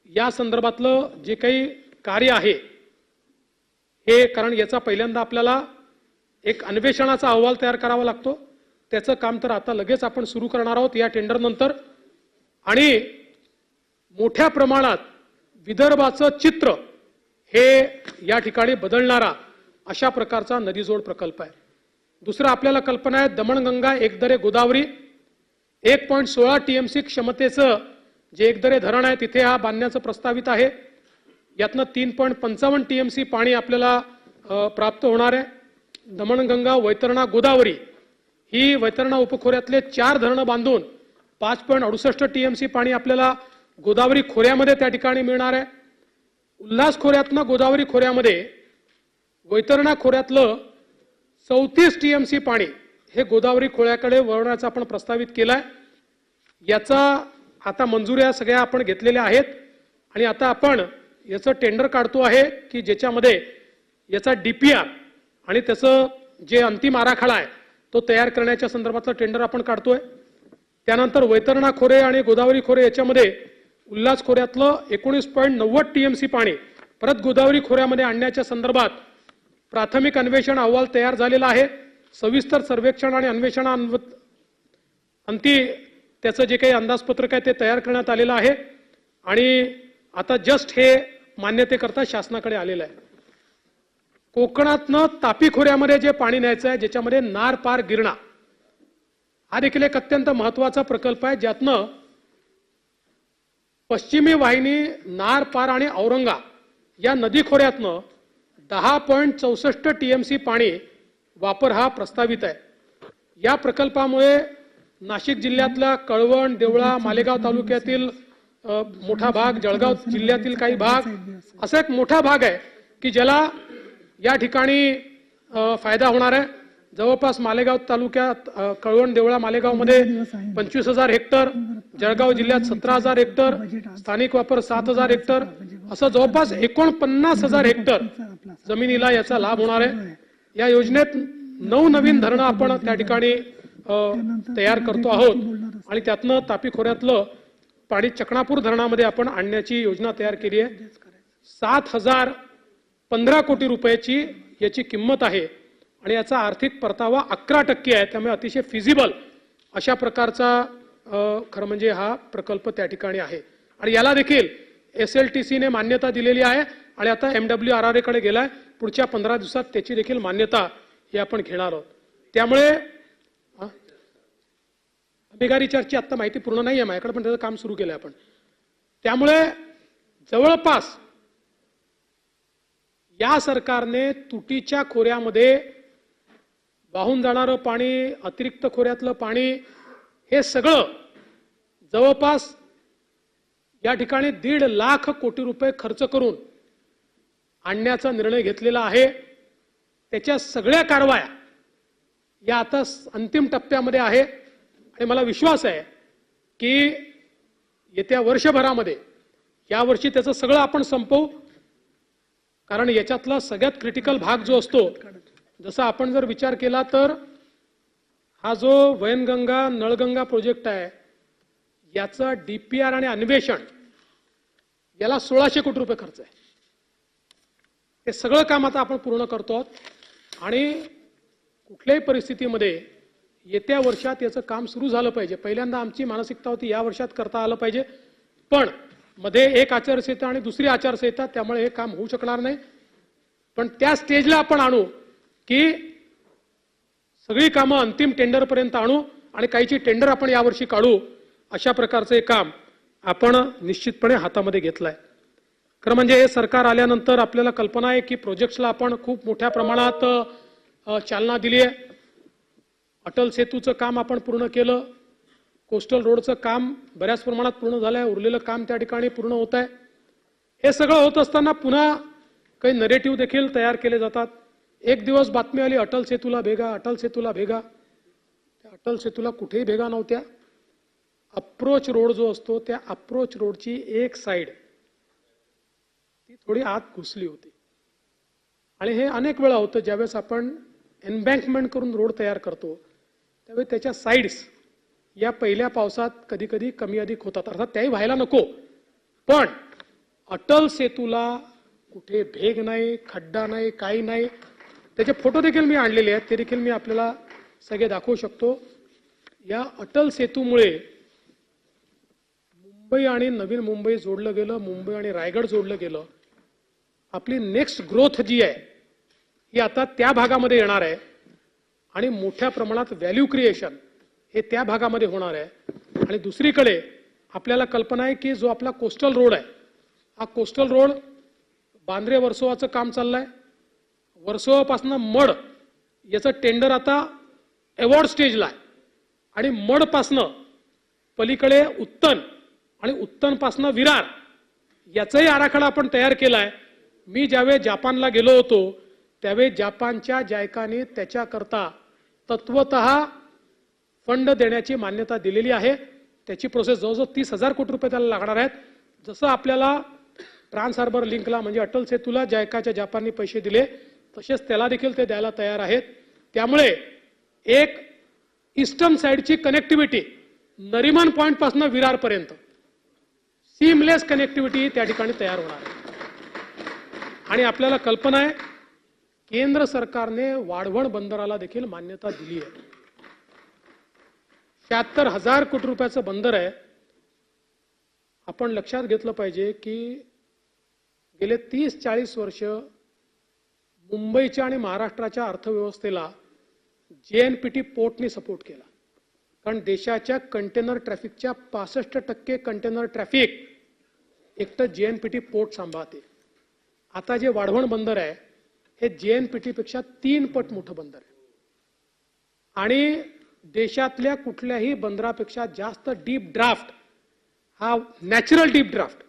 या संदर्भातलं जे काही कार्य आहे हे, कारण याचा पहिल्यांदा आपल्याला एक अन्वेषणाचा अहवाल तयार करावा लागतो, त्याचं काम तर आता लगेच आपण सुरू करणार आहोत या टेंडर नंतर. आणि मोठ्या प्रमाणात विदर्भाचं चित्र हे या ठिकाणी बदलणारा अशा प्रकारचा नदीजोड प्रकल्प आहे. दुसरा आपल्याला कल्पना आहे दमणगंगा एकदरे गोदावरी 1.16 TMC क्षमतेचं जे एकदरे धरण आहे तिथे हा बांधण्याचं प्रस्तावित आहे. यातनं 3.55 TMC पाणी आपल्याला प्राप्त होणार आहे. दमणगंगा वैतरणा गोदावरी ही वैतरणा उपखोऱ्यातले 4 धरणं बांधून 5.68 TMC पाणी आपल्याला गोदावरी खोऱ्यामध्ये त्या ठिकाणी मिळणार आहे. उल्हास खोऱ्यातनं गोदावरी खोऱ्यामध्ये वैतरणा खोऱ्यातलं 34 TMC पाणी हे गोदावरी खोऱ्याकडे वळवण्याचा आपण प्रस्तावित केलाय. याचा आता मंजुऱ्या सगळ्या आपण घेतलेल्या आहेत आणि आता आपण याचं टेंडर काढतो आहे की ज्याच्यामध्ये याचा DPR आणि त्याचं जे अंतिम आराखडा आहे तो तयार करण्याच्या संदर्भातलं टेंडर आपण काढतोय. त्यानंतर वैतरणा खोरे आणि गोदावरी खोरे याच्यामध्ये उल्हास खोऱ्यातलं 19.90 TMC पाणी परत गोदावरी खोऱ्यामध्ये आणण्याच्या संदर्भात प्राथमिक अन्वेषण अहवाल तयार झालेला आहे. सविस्तर सर्वेक्षण आणि अन्वेषण त्याचं जे काही अंदाजपत्रक आहे ते तयार करण्यात आलेलं आहे आणि आता जस्ट हे मान्यतेकरता शासनाकडे आलेलं आहे. कोकणातनं तापी खोऱ्यामध्ये जे पाणी न्यायचं आहे ज्याच्यामध्ये नार पार गिरणा हा देखील एक अत्यंत महत्वाचा प्रकल्प आहे, ज्यातनं पश्चिमी वाहिनी नार पार आणि औरंगा या नदी खोऱ्यातनं 10.64 TMC पाणी वापर हा प्रस्तावित आहे. या प्रकल्पामुळे नाशिक जिल्ह्यातला कळवण, देवळा, मालेगाव तालुक्यातील मोठा भाग, जळगाव जिल्ह्यातील काही भाग असा एक मोठा भाग आहे की ज्याला या ठिकाणी फायदा होणार आहे. जवळपास मालेगाव तालुक्यात कळवण, देवळा, मालेगावमध्ये 25,000 हेक्टर, जळगाव जिल्ह्यात 17,000 हेक्टर, स्थानिक वापर 7,000 हेक्टर असं जवळपास 49,000 हेक्टर जमिनीला याचा लाभ होणार आहे. या योजनेत 9 नवीन धरणं आपण त्या ठिकाणी तयार करतो आहोत आणि त्यातनं तापी खोऱ्यातलं पाणी चकणापूर धरणामध्ये आपण आणण्याची योजना तयार केली आहे. 7,015 कोटी रुपयाची याची किंमत आहे आणि याचा आर्थिक परतावा 11% आहे. त्यामुळे अतिशय फिजिबल अशा प्रकारचा खरं म्हणजे हा प्रकल्प त्या ठिकाणी आहे आणि याला देखील SLTCने मान्यता दिलेली आहे आणि आता MWRRA कडे गेलाय. पुढच्या 15 दिवसात त्याची देखील मान्यता ही आपण घेणार आहोत. त्यामुळे बेगारी चर्चेची आता माहिती पूर्ण नाही आहे माझ्याकडे, पण त्याचं काम सुरू केलंय आपण. त्यामुळे जवळपास या सरकारने तुटीच्या खोऱ्यामध्ये वाहून जाणारं पाणी, अतिरिक्त खोऱ्यातलं पाणी, हे सगळं जवळपास या ठिकाणी 1.5 लाख कोटी रुपये खर्च करून आणण्याचा निर्णय घेतलेला आहे. त्याच्या सगळ्या कारवाया या आता अंतिम टप्प्यामध्ये आहे आणि मला विश्वास आहे की येत्या वर्षभरामध्ये, यावर्षी त्याचं सगळं आपण संपवू. कारण याच्यातला सगळ्यात क्रिटिकल भाग जो असतो, जसा आपण जर विचार केला तर हा जो वैनगंगा नळगंगा प्रोजेक्ट आहे, याचा DPR आणि अन्वेषण याला 1600 कोटी रुपये खर्च आहे. हे सगळं काम आता आपण पूर्ण करतो आहोत आणि कुठल्याही परिस्थितीमध्ये येत्या वर्षात याचं काम सुरू झालं पाहिजे. पहिल्यांदा आमची मानसिकता होती या वर्षात करता आलं पाहिजे, पण मध्ये एक आचारसंहिता आणि दुसरी आचारसंहिता, त्यामुळे हे काम होऊ शकणार नाही. पण त्या स्टेजला आपण आणू की सगळी कामं अंतिम टेंडरपर्यंत आणू आणि काहीची टेंडर आपण यावर्षी काढू. अशा प्रकारचं एक काम आपण निश्चितपणे हातामध्ये घेतलंय. खरं म्हणजे हे सरकार आल्यानंतर आपल्याला कल्पना आहे की प्रोजेक्ट्सला आपण खूप मोठ्या प्रमाणात चालना दिली आहे. अटल सेतूचं काम आपण पूर्ण केलं. कोस्टल रोडचं काम बऱ्याच प्रमाणात पूर्ण झालं आहे. उरलेलं काम त्या ठिकाणी पूर्ण होत आहे. हे सगळं होत असताना पुन्हा काही नरेटिव्ह देखील तयार केले जातात. एक दिवस बातमी आली अटल सेतूला भेगा, अटल सेतूला भेगा. त्या अटल सेतूला कुठेही भेगा नव्हत्या. अप्रोच रोड जो असतो, त्या अप्रोच रोडची एक साईड ती थोडी आत घुसली होती. आणि हे अनेक वेळा होतं ज्यावेळेस आपण एम्बँकमेंट करून रोड तयार करतो, त्यावेळी त्याच्या साईड्स या पहिल्या पावसात कधी कधी कमी अधिक होतात. अर्थात त्याही व्हायला नको, पण अटल सेतूला कुठे भेग नाही, खड्डा नाही, काही नाही. त्याचे फोटो देखील मी आणलेले आहेत, ते देखील मी आपल्याला सगळे दाखवू शकतो. या अटल सेतूमुळे मुंबई आणि नवीन मुंबई जोडलं गेलं, मुंबई आणि रायगड जोडलं गेलं. आपली नेक्स्ट ग्रोथ जी आहे ही आता त्या भागामध्ये येणार आहे आणि मोठ्या प्रमाणात व्हॅल्यू क्रिएशन हे त्या भागामध्ये होणार आहे. आणि दुसरीकडे आपल्याला कल्पना आहे की जो आपला कोस्टल रोड आहे, हा कोस्टल रोड बांद्रे वर्सोवाचं काम चाललंय. वर्सोवापासून मड याचं टेंडर आता अवॉर्ड स्टेजला आहे आणि मडपासनं पलीकडे उत्तन आणि उत्तनपासनं विरार याचाही आराखडा आपण तयार केलाय. मी ज्यावेळी जापानला गेलो होतो त्यावेळी जापानच्या जायकाने त्याच्याकरता तत्वतः फंड देण्याची मान्यता दिलेली आहे. त्याची प्रोसेस जवळजवळ 30,000 कोटी रुपये त्याला लागणार आहेत. जसं आपल्याला ट्रान्स हार्बर लिंकला म्हणजे अटल सेतूला जायकाच्या जापानने पैसे दिले, तसेच त्याला देखील ते द्यायला तयार आहेत. त्यामुळे एक ईस्टर्न साइडची कनेक्टिव्हिटी नरिमन पॉइंट पासून विरारपर्यंत सीमलेस कनेक्टिव्हिटी त्या ठिकाणी तयार होणार आहे. आणि आपल्याला कल्पना आहे केंद्र सरकारने वाढवण बंदराला देखील मान्यता दिली आहे. 76,000 कोटी रुपयाचं बंदर आहे. आपण लक्षात घेतलं पाहिजे की गेले 30-40 वर्ष मुंबईच्या आणि महाराष्ट्राच्या अर्थव्यवस्थेला JNPT पोर्टने सपोर्ट केला. कारण देशाच्या कंटेनर ट्रॅफिकच्या 65% कंटेनर ट्रॅफिक एकटं JNPT पोर्ट सांभाळते. आता जे वाढवण बंदर आहे हे JNPT पेक्षा 3 पट मोठं बंदर आहे आणि देशातल्या कुठल्याही बंदरापेक्षा जास्त डीप ड्राफ्ट, हा नॅचरल डीप ड्राफ्ट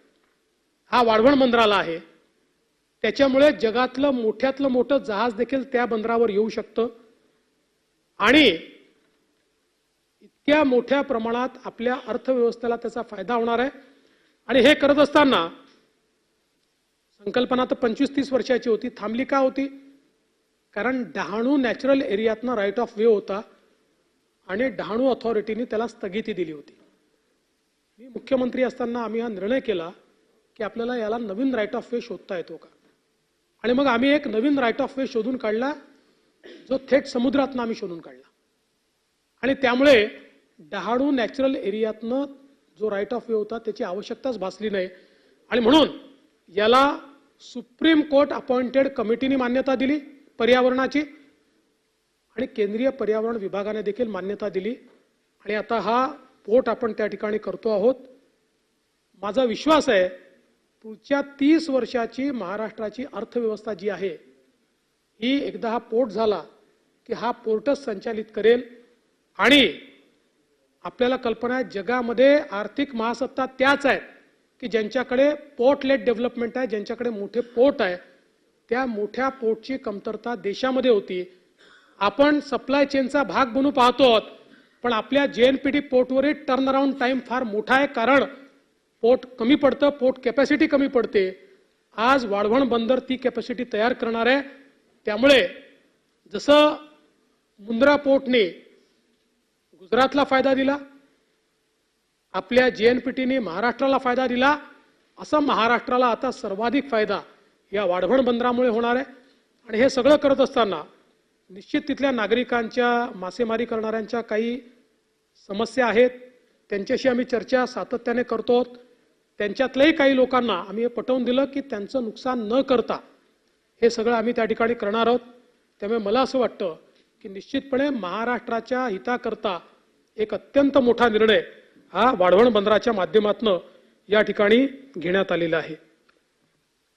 हा वाढवण बंदराला आहे. त्याच्यामुळे जगातलं मोठ्यातलं मोठं जहाज देखील त्या बंदरावर येऊ शकतं आणि इतक्या मोठ्या प्रमाणात आपल्या अर्थव्यवस्थेला त्याचा फायदा होणार आहे. आणि हे करत असताना संकल्पना तर 25-30 वर्षाची होती. थांबली का होती? कारण डहाणू नॅचरल एरियातनं राईट ऑफ वे होता आणि डहाणू अथॉरिटीने त्याला स्थगिती दिली होती. मी मुख्यमंत्री असताना आम्ही हा निर्णय केला की आपल्याला याला नवीन राईट ऑफ वे शोधता येतो का. आणि मग आम्ही एक नवीन राईट ऑफ वे शोधून काढला जो थेट समुद्रातनं आम्ही शोधून काढला. आणि त्यामुळे डहाणू नॅचरल एरियातनं जो राईट ऑफ वे होता त्याची आवश्यकताच भासली नाही. आणि म्हणून याला सुप्रीम कोर्ट अपॉइंटेड कमिटीने मान्यता दिली पर्यावरणाची आणि केंद्रीय पर्यावरण विभागाने देखील मान्यता दिली आणि आता हा पोर्ट आपण त्या ठिकाणी करतो आहोत. माझा विश्वास आहे पुढच्या 30 वर्षाची महाराष्ट्राची अर्थव्यवस्था जी आहे ही एकदा हा पोर्ट झाला की हा पोर्टच संचालित करेल आणि आपल्याला कल्पना आहे जगामध्ये आर्थिक महासत्ता त्याच आहेत की ज्यांच्याकडे पोर्ट लेड डेव्हलपमेंट आहे, ज्यांच्याकडे मोठे पोर्ट आहे. त्या मोठ्या पोर्टची कमतरता देशामध्ये होती. आपण सप्लाय चेनचा भाग बनू पाहतो आहोत पण आपल्या JNPT पोर्टवरील टर्न अराउंड टाइम फार मोठा आहे कारण पोर्ट कमी पडतं, पोर्ट कॅपॅसिटी कमी पडते. आज वाढवण बंदर ती कॅपॅसिटी तयार करणार आहे. त्यामुळे जसं मुंद्रा पोर्टने गुजरातला फायदा दिला, आपल्या JNPTने महाराष्ट्राला फायदा दिला, असं महाराष्ट्राला आता सर्वाधिक फायदा या वाढवण बंदरामुळे होणार आहे. आणि हे सगळं करत असताना निश्चित तिथल्या नागरिकांच्या, मासेमारी करणाऱ्यांच्या काही समस्या आहेत, त्यांच्याशी आम्ही चर्चा सातत्याने करतो. त्यांच्यातल्याही काही लोकांना आम्ही पटवून दिलं की त्यांचं नुकसान न करता हे सगळं आम्ही त्या ठिकाणी करणार आहोत. त्यामुळे मला असं वाटतं की निश्चितपणे महाराष्ट्राच्या हिताकरता एक अत्यंत मोठा निर्णय हा वाढवण बंदराच्या माध्यमातून या ठिकाणी घेण्यात आलेला आहे.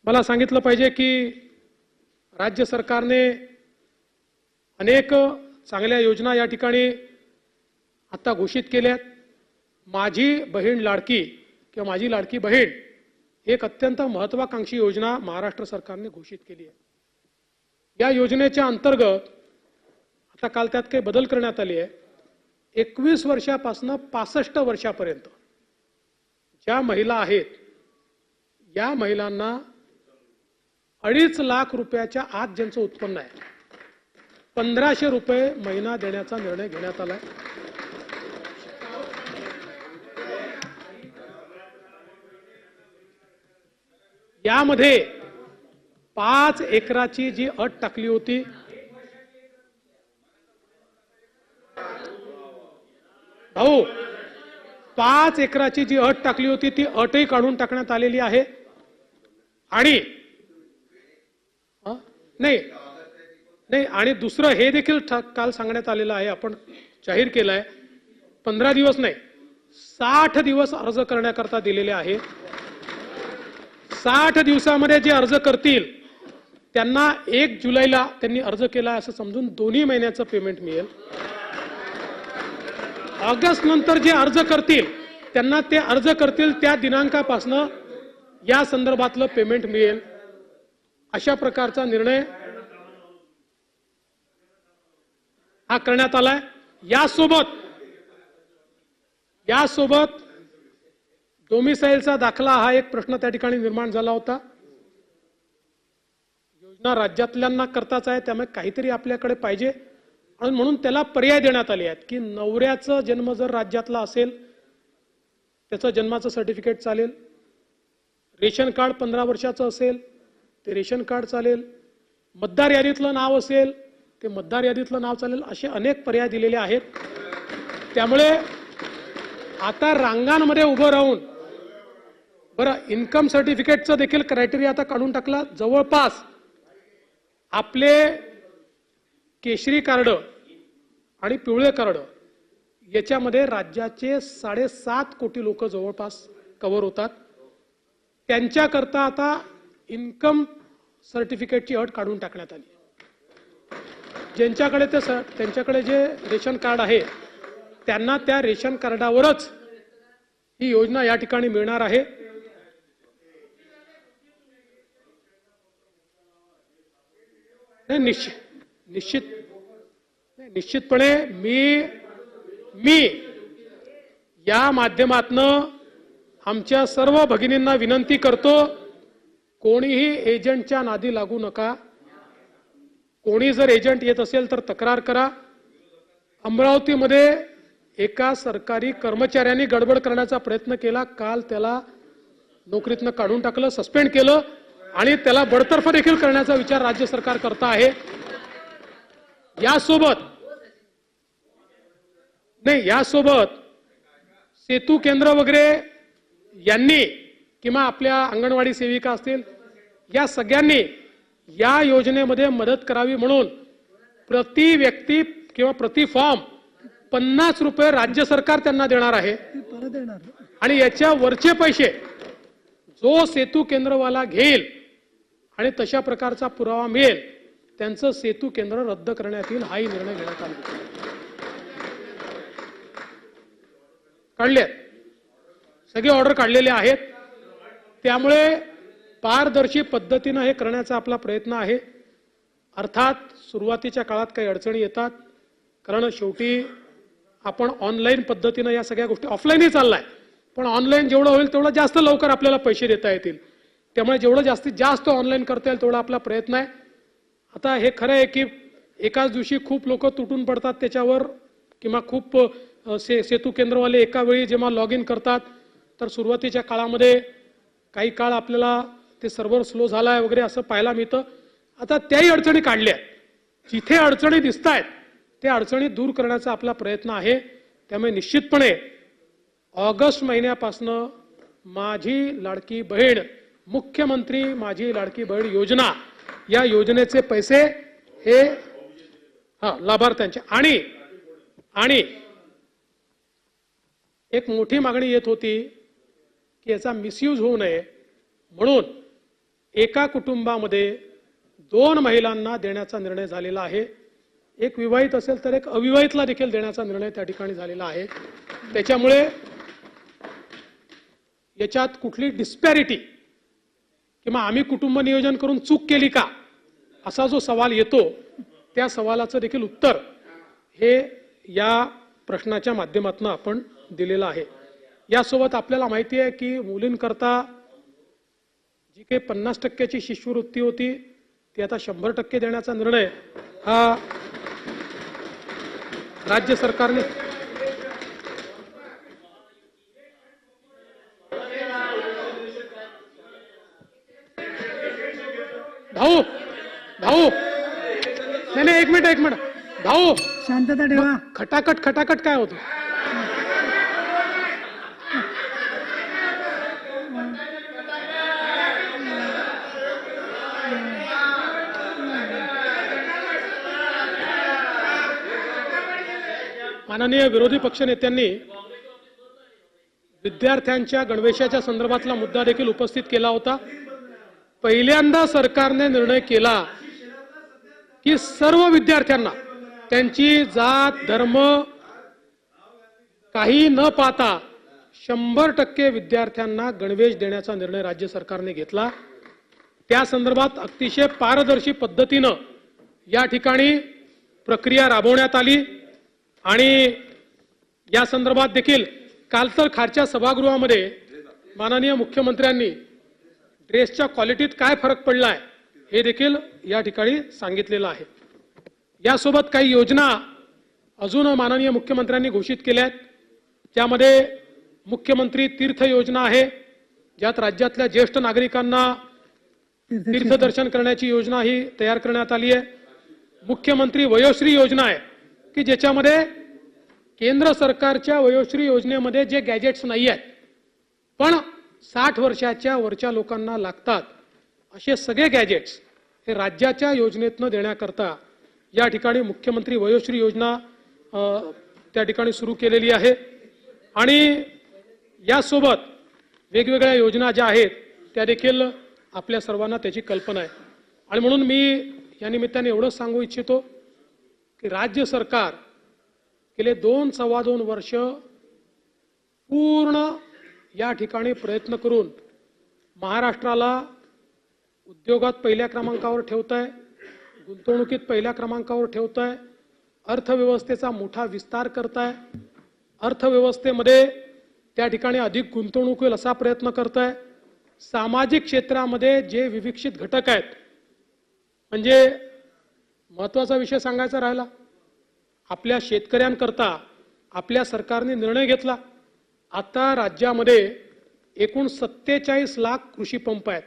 मला सांगितलं पाहिजे की राज्य सरकारने अनेक चांगल्या योजना या ठिकाणी आता घोषित केल्यात. माझी बहीण लाडकी किंवा माझी लाडकी बहीण एक अत्यंत महत्वाकांक्षी योजना महाराष्ट्र सरकारने घोषित केली आहे. या योजनेच्या अंतर्गत आता काल त्यात काही बदल करण्यात आले आहे. 21 वर्षापासून 65 वर्षापर्यंत ज्या महिला आहेत या महिलांना 2.5 लाख रुपयाच्या आत ज्यांचं उत्पन्न आहे 1500 रुपये महिना देण्याचा निर्णय घेण्यात आलाय. यामध्ये 5 एकराची जी अट टाकली होती भाऊ 5 एकराची जी अट टाकली होती ती अटही काढून टाकण्यात आलेली आहे. आणि नाही आणि दुसरं हे देखील काल सांगण्यात आलेलं आहे, आपण जाहीर केलंय 15 दिवस नाही 60 दिवस अर्ज करण्याकरता दिलेले आहे. 60 दिवसामध्ये जे अर्ज करतील त्यांना 1 जुलैला त्यांनी अर्ज केला असं समजून 2 महिन्याचं पेमेंट मिळेल. ऑगस्ट नंतर जे अर्ज करतील त्यांना ते अर्ज करतील त्या दिनांकापासून या संदर्भातलं पेमेंट मिळेल. अशा प्रकारचा निर्णय हा करण्यात आलाय. यासोबत डोमिसाईलचा दाखला हा एक प्रश्न त्या ठिकाणी निर्माण झाला होता. योजना राज्यातल्यांना करताच आहे त्यामुळे काहीतरी आपल्याकडे पाहिजे आणि म्हणून त्याला पर्याय देण्यात आले आहेत की नवऱ्याचा जन्म जर राज्यातला असेल त्याचं जन्माचं सर्टिफिकेट चालेल, रेशन कार्ड 15 वर्षाचं असेल ते रेशन कार्ड चालेल, मतदार यादीतलं नाव असेल ते मतदार यादीतलं नाव चालेल, असे अनेक पर्याय दिलेले आहेत. त्यामुळे आता रांगांमध्ये उभं राहून बरं इन्कम सर्टिफिकेटचं देखील क्रायटेरिया आता काढून टाकला. जवळपास आपले केशरी कार्ड आणि पिवळे कार्ड याच्यामध्ये राज्याचे 7.5 कोटी लोक जवळपास कव्हर होतात. त्यांच्याकरता आता इन्कम सर्टिफिकेटची अट काढून टाकण्यात आली. त्यांच्याकडे जे रेशन कार्ड आहे त्यांना त्या रेशन कार्डावरच ही योजना या ठिकाणी मिळणार आहे. निश्चितपणे मी या माध्यमातनं आमच्या सर्व भगिनींना विनंती करतो कोणीही एजंटच्या नादी लागू नका. कोणी जर एजंट येत असेल तर तक्रार करा. अमरावतीमध्ये एका सरकारी कर्मचाऱ्यांनी गडबड करण्याचा प्रयत्न केला. काल त्याला नोकरीतनं काढून टाकलं, सस्पेंड केलं आणि त्याला बडतर्फ देखील करण्याचा विचार राज्य सरकार करत आहे. यासोबत सेतू केंद्र वगैरे यांनी किंवा आपल्या अंगणवाडी सेविका असतील, या सगळ्यांनी या योजनेमध्ये मदत करावी म्हणून प्रति व्यक्ती किंवा प्रति फॉर्म 50 रुपये राज्य सरकार त्यांना देणार आहे आणि याच्या वरचे पैसे जो सेतू केंद्रवाला घेईल आणि तशा प्रकारचा पुरावा मिळेल त्यांचं सेतू केंद्र रद्द करण्यात येईल, हाही निर्णय घेण्यात आला. काढले सगळे ऑर्डर काढलेले आहेत. त्यामुळे पारदर्शी पद्धतीने हे करण्याचा आपला प्रयत्न आहे. अर्थात सुरुवातीच्या काळात काही अडचणी येतात, कारण शेवटी आपण ऑनलाईन पद्धतीने या सगळ्या गोष्टी, ऑफलाईनही चाललाय पण ऑनलाईन जेवढं होईल तेवढं जास्त लवकर आपल्याला पैसे देता येतील. त्यामुळे जेवढं जास्तीत जास्त ऑनलाईन करता येईल तेवढा आपला प्रयत्न आहे. आता हे खरं आहे की एकाच दिवशी खूप लोक तुटून पडतात त्याच्यावर, किंवा खूप सेतू केंद्रवाले एका वेळी जेव्हा लॉग इन करतात तर सुरुवातीच्या काळामध्ये काही काळ आपल्याला ते सर्व्हर स्लो झालाय वगैरे असं पाहायला मिळतं. आता त्याही अडचणी काढल्या, जिथे अडचणी दिसत आहेत त्या अडचणी दूर करण्याचा आपला प्रयत्न आहे. त्यामुळे निश्चितपणे ऑगस्ट महिन्यापासून माझी लाडकी बहीण, मुख्यमंत्री माझी लाडकी बहीण योजना, या योजनेचे पैसे हे लाभार्थ्यांचे आणि एक मोठी मागणी येत होती की याचा मिसयूज होऊ नये म्हणून एका कुटुंबामध्ये 2 महिलांना देण्याचा निर्णय झालेला आहे. एक विवाहित असेल तर एक अविवाहितला देखील देण्याचा निर्णय त्या ठिकाणी झालेला आहे. त्याच्यामुळे याच्यात कुठली डिस्पॅरिटी किंवा आम्ही कुटुंब नियोजन करून चूक केली का असा जो सवाल येतो त्या सवालाचं देखील उत्तर हे या प्रश्नाच्या माध्यमातून आपण दिलेलं आहे. यासोबत आपल्याला माहिती आहे की मुलींकरता जी काही 50% शिष्यवृत्ती होती ती आता 100% देण्याचा निर्णय हा राज्य सरकारने भाऊ नाही एक मिनिट भाऊ शांतता ठेवा. खटाखट काय होतं? माननीय विरोधी पक्षनेत्यांनी विद्यार्थ्यांच्या गणवेशाच्या संदर्भातला मुद्दा देखील उपस्थित केला होता. पहिल्यांदा सरकारने निर्णय केला की सर्व विद्यार्थ्यांना त्यांची जात धर्म काही न पाहता 100% विद्यार्थ्यांना गणवेश देण्याचा निर्णय राज्य सरकारने घेतला. त्या संदर्भात अतिशय पारदर्शी पद्धतीनं या ठिकाणी प्रक्रिया राबवण्यात आली आणि या संदर्भात देखील काल तर खालच्या सभागृहामध्ये माननीय मुख्यमंत्र्यांनी ड्रेसच्या क्वालिटीत काय फरक पडलाय हे देखील या ठिकाणी सांगितलेलं आहे. यासोबत काही योजना अजून माननीय मुख्यमंत्र्यांनी घोषित केल्यात. त्यामध्ये मुख्यमंत्री तीर्थ योजना आहे, ज्यात राज्यातल्या ज्येष्ठ नागरिकांना तीर्थदर्शन करण्याची योजना ही तयार करण्यात आली आहे. मुख्यमंत्री वयोश्री योजना आहे की ज्याच्यामध्ये केंद्र सरकारच्या वयोश्री योजनेमध्ये जे गॅजेट्स नाही आहेत पण 60 वर्षाच्या वरच्या लोकांना लागतात असे सगळे गॅजेट्स हे राज्याच्या योजनेतून देण्याकरता या ठिकाणी मुख्यमंत्री वयोश्री योजना त्या ठिकाणी सुरू केलेली आहे. आणि यासोबत वेगवेगळ्या योजना ज्या आहेत त्या देखील आपल्या सर्वांना त्याची कल्पना आहे. आणि म्हणून मी या निमित्ताने एवढंच सांगू इच्छितो की राज्य सरकार गेले 2-2.25 वर्ष पूर्ण या ठिकाणी प्रयत्न करून महाराष्ट्राला उद्योगात पहिल्या क्रमांकावर ठेवत आहे, गुंतवणुकीत पहिल्या क्रमांकावर ठेवत आहे, अर्थव्यवस्थेचा मोठा विस्तार करत आहे, अर्थव्यवस्थेमध्ये त्या ठिकाणी अधिक गुंतवणूक होईल असा प्रयत्न करत आहे. सामाजिक क्षेत्रामध्ये जे विविक्षित घटक आहेत, म्हणजे महत्त्वाचा विषय सांगायचा राहिला, आपल्या शेतकऱ्यांकरता आपल्या सरकारने निर्णय घेतला. आता राज्यामध्ये एकूण 47 लाख कृषी पंप आहेत.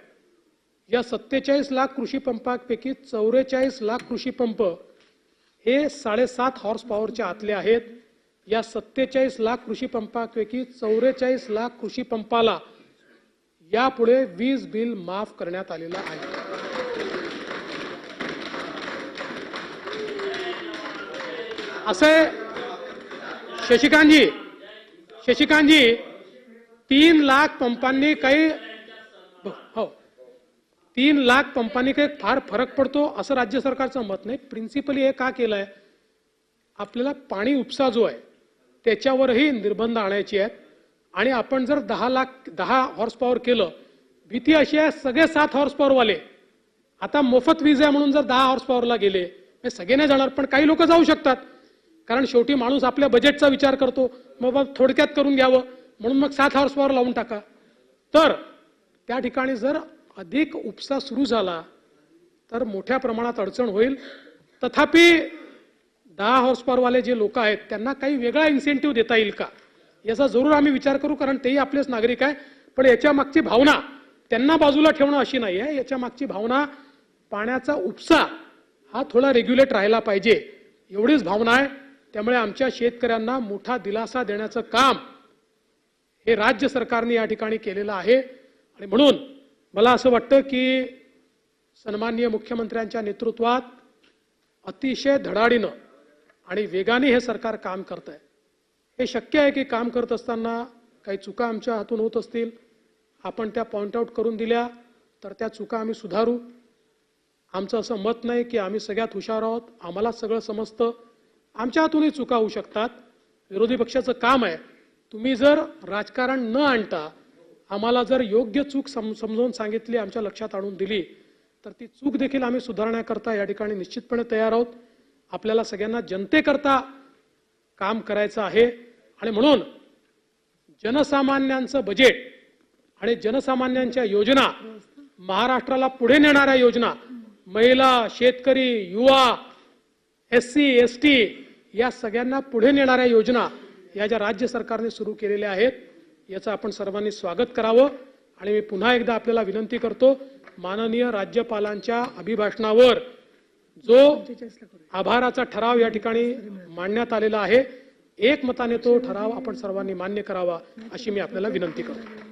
या 47 लाख कृषी पंपांपैकी 44 लाख कृषी पंप हे 7.5 हॉर्स पॉवरच्या आतले आहेत. या 47 लाख कृषी पंपांपैकी 44 लाख कृषी पंपाला यापुढे वीज बिल माफ करण्यात आलेलं आहे. असे शशिकांतजी 3 लाख पंपांनी काही हो 3 लाख पंपांनी काही फार फरक पडतो असं राज्य सरकारचं मत नाही. प्रिन्सिपली हे का केलंय, आपल्याला पाणी उपसा जो आहे त्याच्यावरही निर्बंध आणायचे आहेत. आणि आपण जर 10 हॉर्स पॉवर केलं, भीती अशी आहे सगळे 7 हॉर्स पॉवर वाले आता मोफत वीज आहे म्हणून जर 10 हॉर्स पॉवरला गेले, सगळे नाही जाणार पण काही लोक जाऊ शकतात. कारण शेवटी माणूस आपल्या बजेटचा विचार करतो, मग थोडक्यात करून घ्यावं म्हणून मग 7 हॉर्स पॉवर लावून टाका. तर त्या ठिकाणी जर अधिक उपसा सुरू झाला तर मोठ्या प्रमाणात अडचण होईल. तथापि 10 हॉर्स पॉवर वाले जे लोक आहेत त्यांना काही वेगळा इन्सेंटिव्ह देता येईल का याचा जरूर आम्ही विचार करू, कारण तेही आपलेच नागरिक आहे. पण याच्या मागची भावना त्यांना बाजूला ठेवणं अशी नाही आहे. याच्या मागची भावना पाण्याचा उपसा हा थोडा रेग्युलेट राहायला पाहिजे एवढीच भावना आहे. त्यामुळे आमच्या शेतकऱ्यांना मोठा दिलासा देण्याचं काम हे राज्य सरकारने या ठिकाणी केलेलं आहे. आणि म्हणून मला असं वाटतं की सन्माननीय मुख्यमंत्र्यांच्या नेतृत्वात अतिशय धडाडीनं आणि वेगाने हे सरकार काम करत आहे. हे शक्य आहे की काम करत असताना काही चुका आमच्या हातून होत असतील, आपण त्या पॉइंट आउट करून दिल्या तर त्या चुका आम्ही सुधारू. आमचं असं मत नाही की आम्ही सगळ्यात हुशार आहोत, आम्हाला सगळं समजतं. आमच्या हातूनही चुका होऊ शकतात. विरोधी पक्षाचं काम आहे, तुम्ही जर राजकारण न आणता आम्हाला जर योग्य चूक समजावून सांगितली, आमच्या लक्षात आणून दिली, तर ती चूक देखील आम्ही सुधारण्याकरता या ठिकाणी निश्चितपणे तयार आहोत. आपल्याला सगळ्यांना जनतेकरता काम करायचं आहे. आणि म्हणून जनसामान्यांचं बजेट आणि जनसामान्यांच्या योजना, महाराष्ट्राला पुढे नेणाऱ्या योजना, महिला, शेतकरी, युवा, SC, ST या सगळ्यांना पुढे नेणाऱ्या योजना या ज्या राज्य सरकारने सुरू केलेल्या आहेत याचं आपण सर्वांनी स्वागत करावं. आणि मी पुन्हा एकदा आपल्याला विनंती करतो, माननीय राज्यपालांच्या अभिभाषणावर जो आभाराचा ठराव या ठिकाणी मांडण्यात आलेला आहे, एकमताने तो ठराव आपण सर्वांनी मान्य करावा अशी मी आपल्याला विनंती करतो.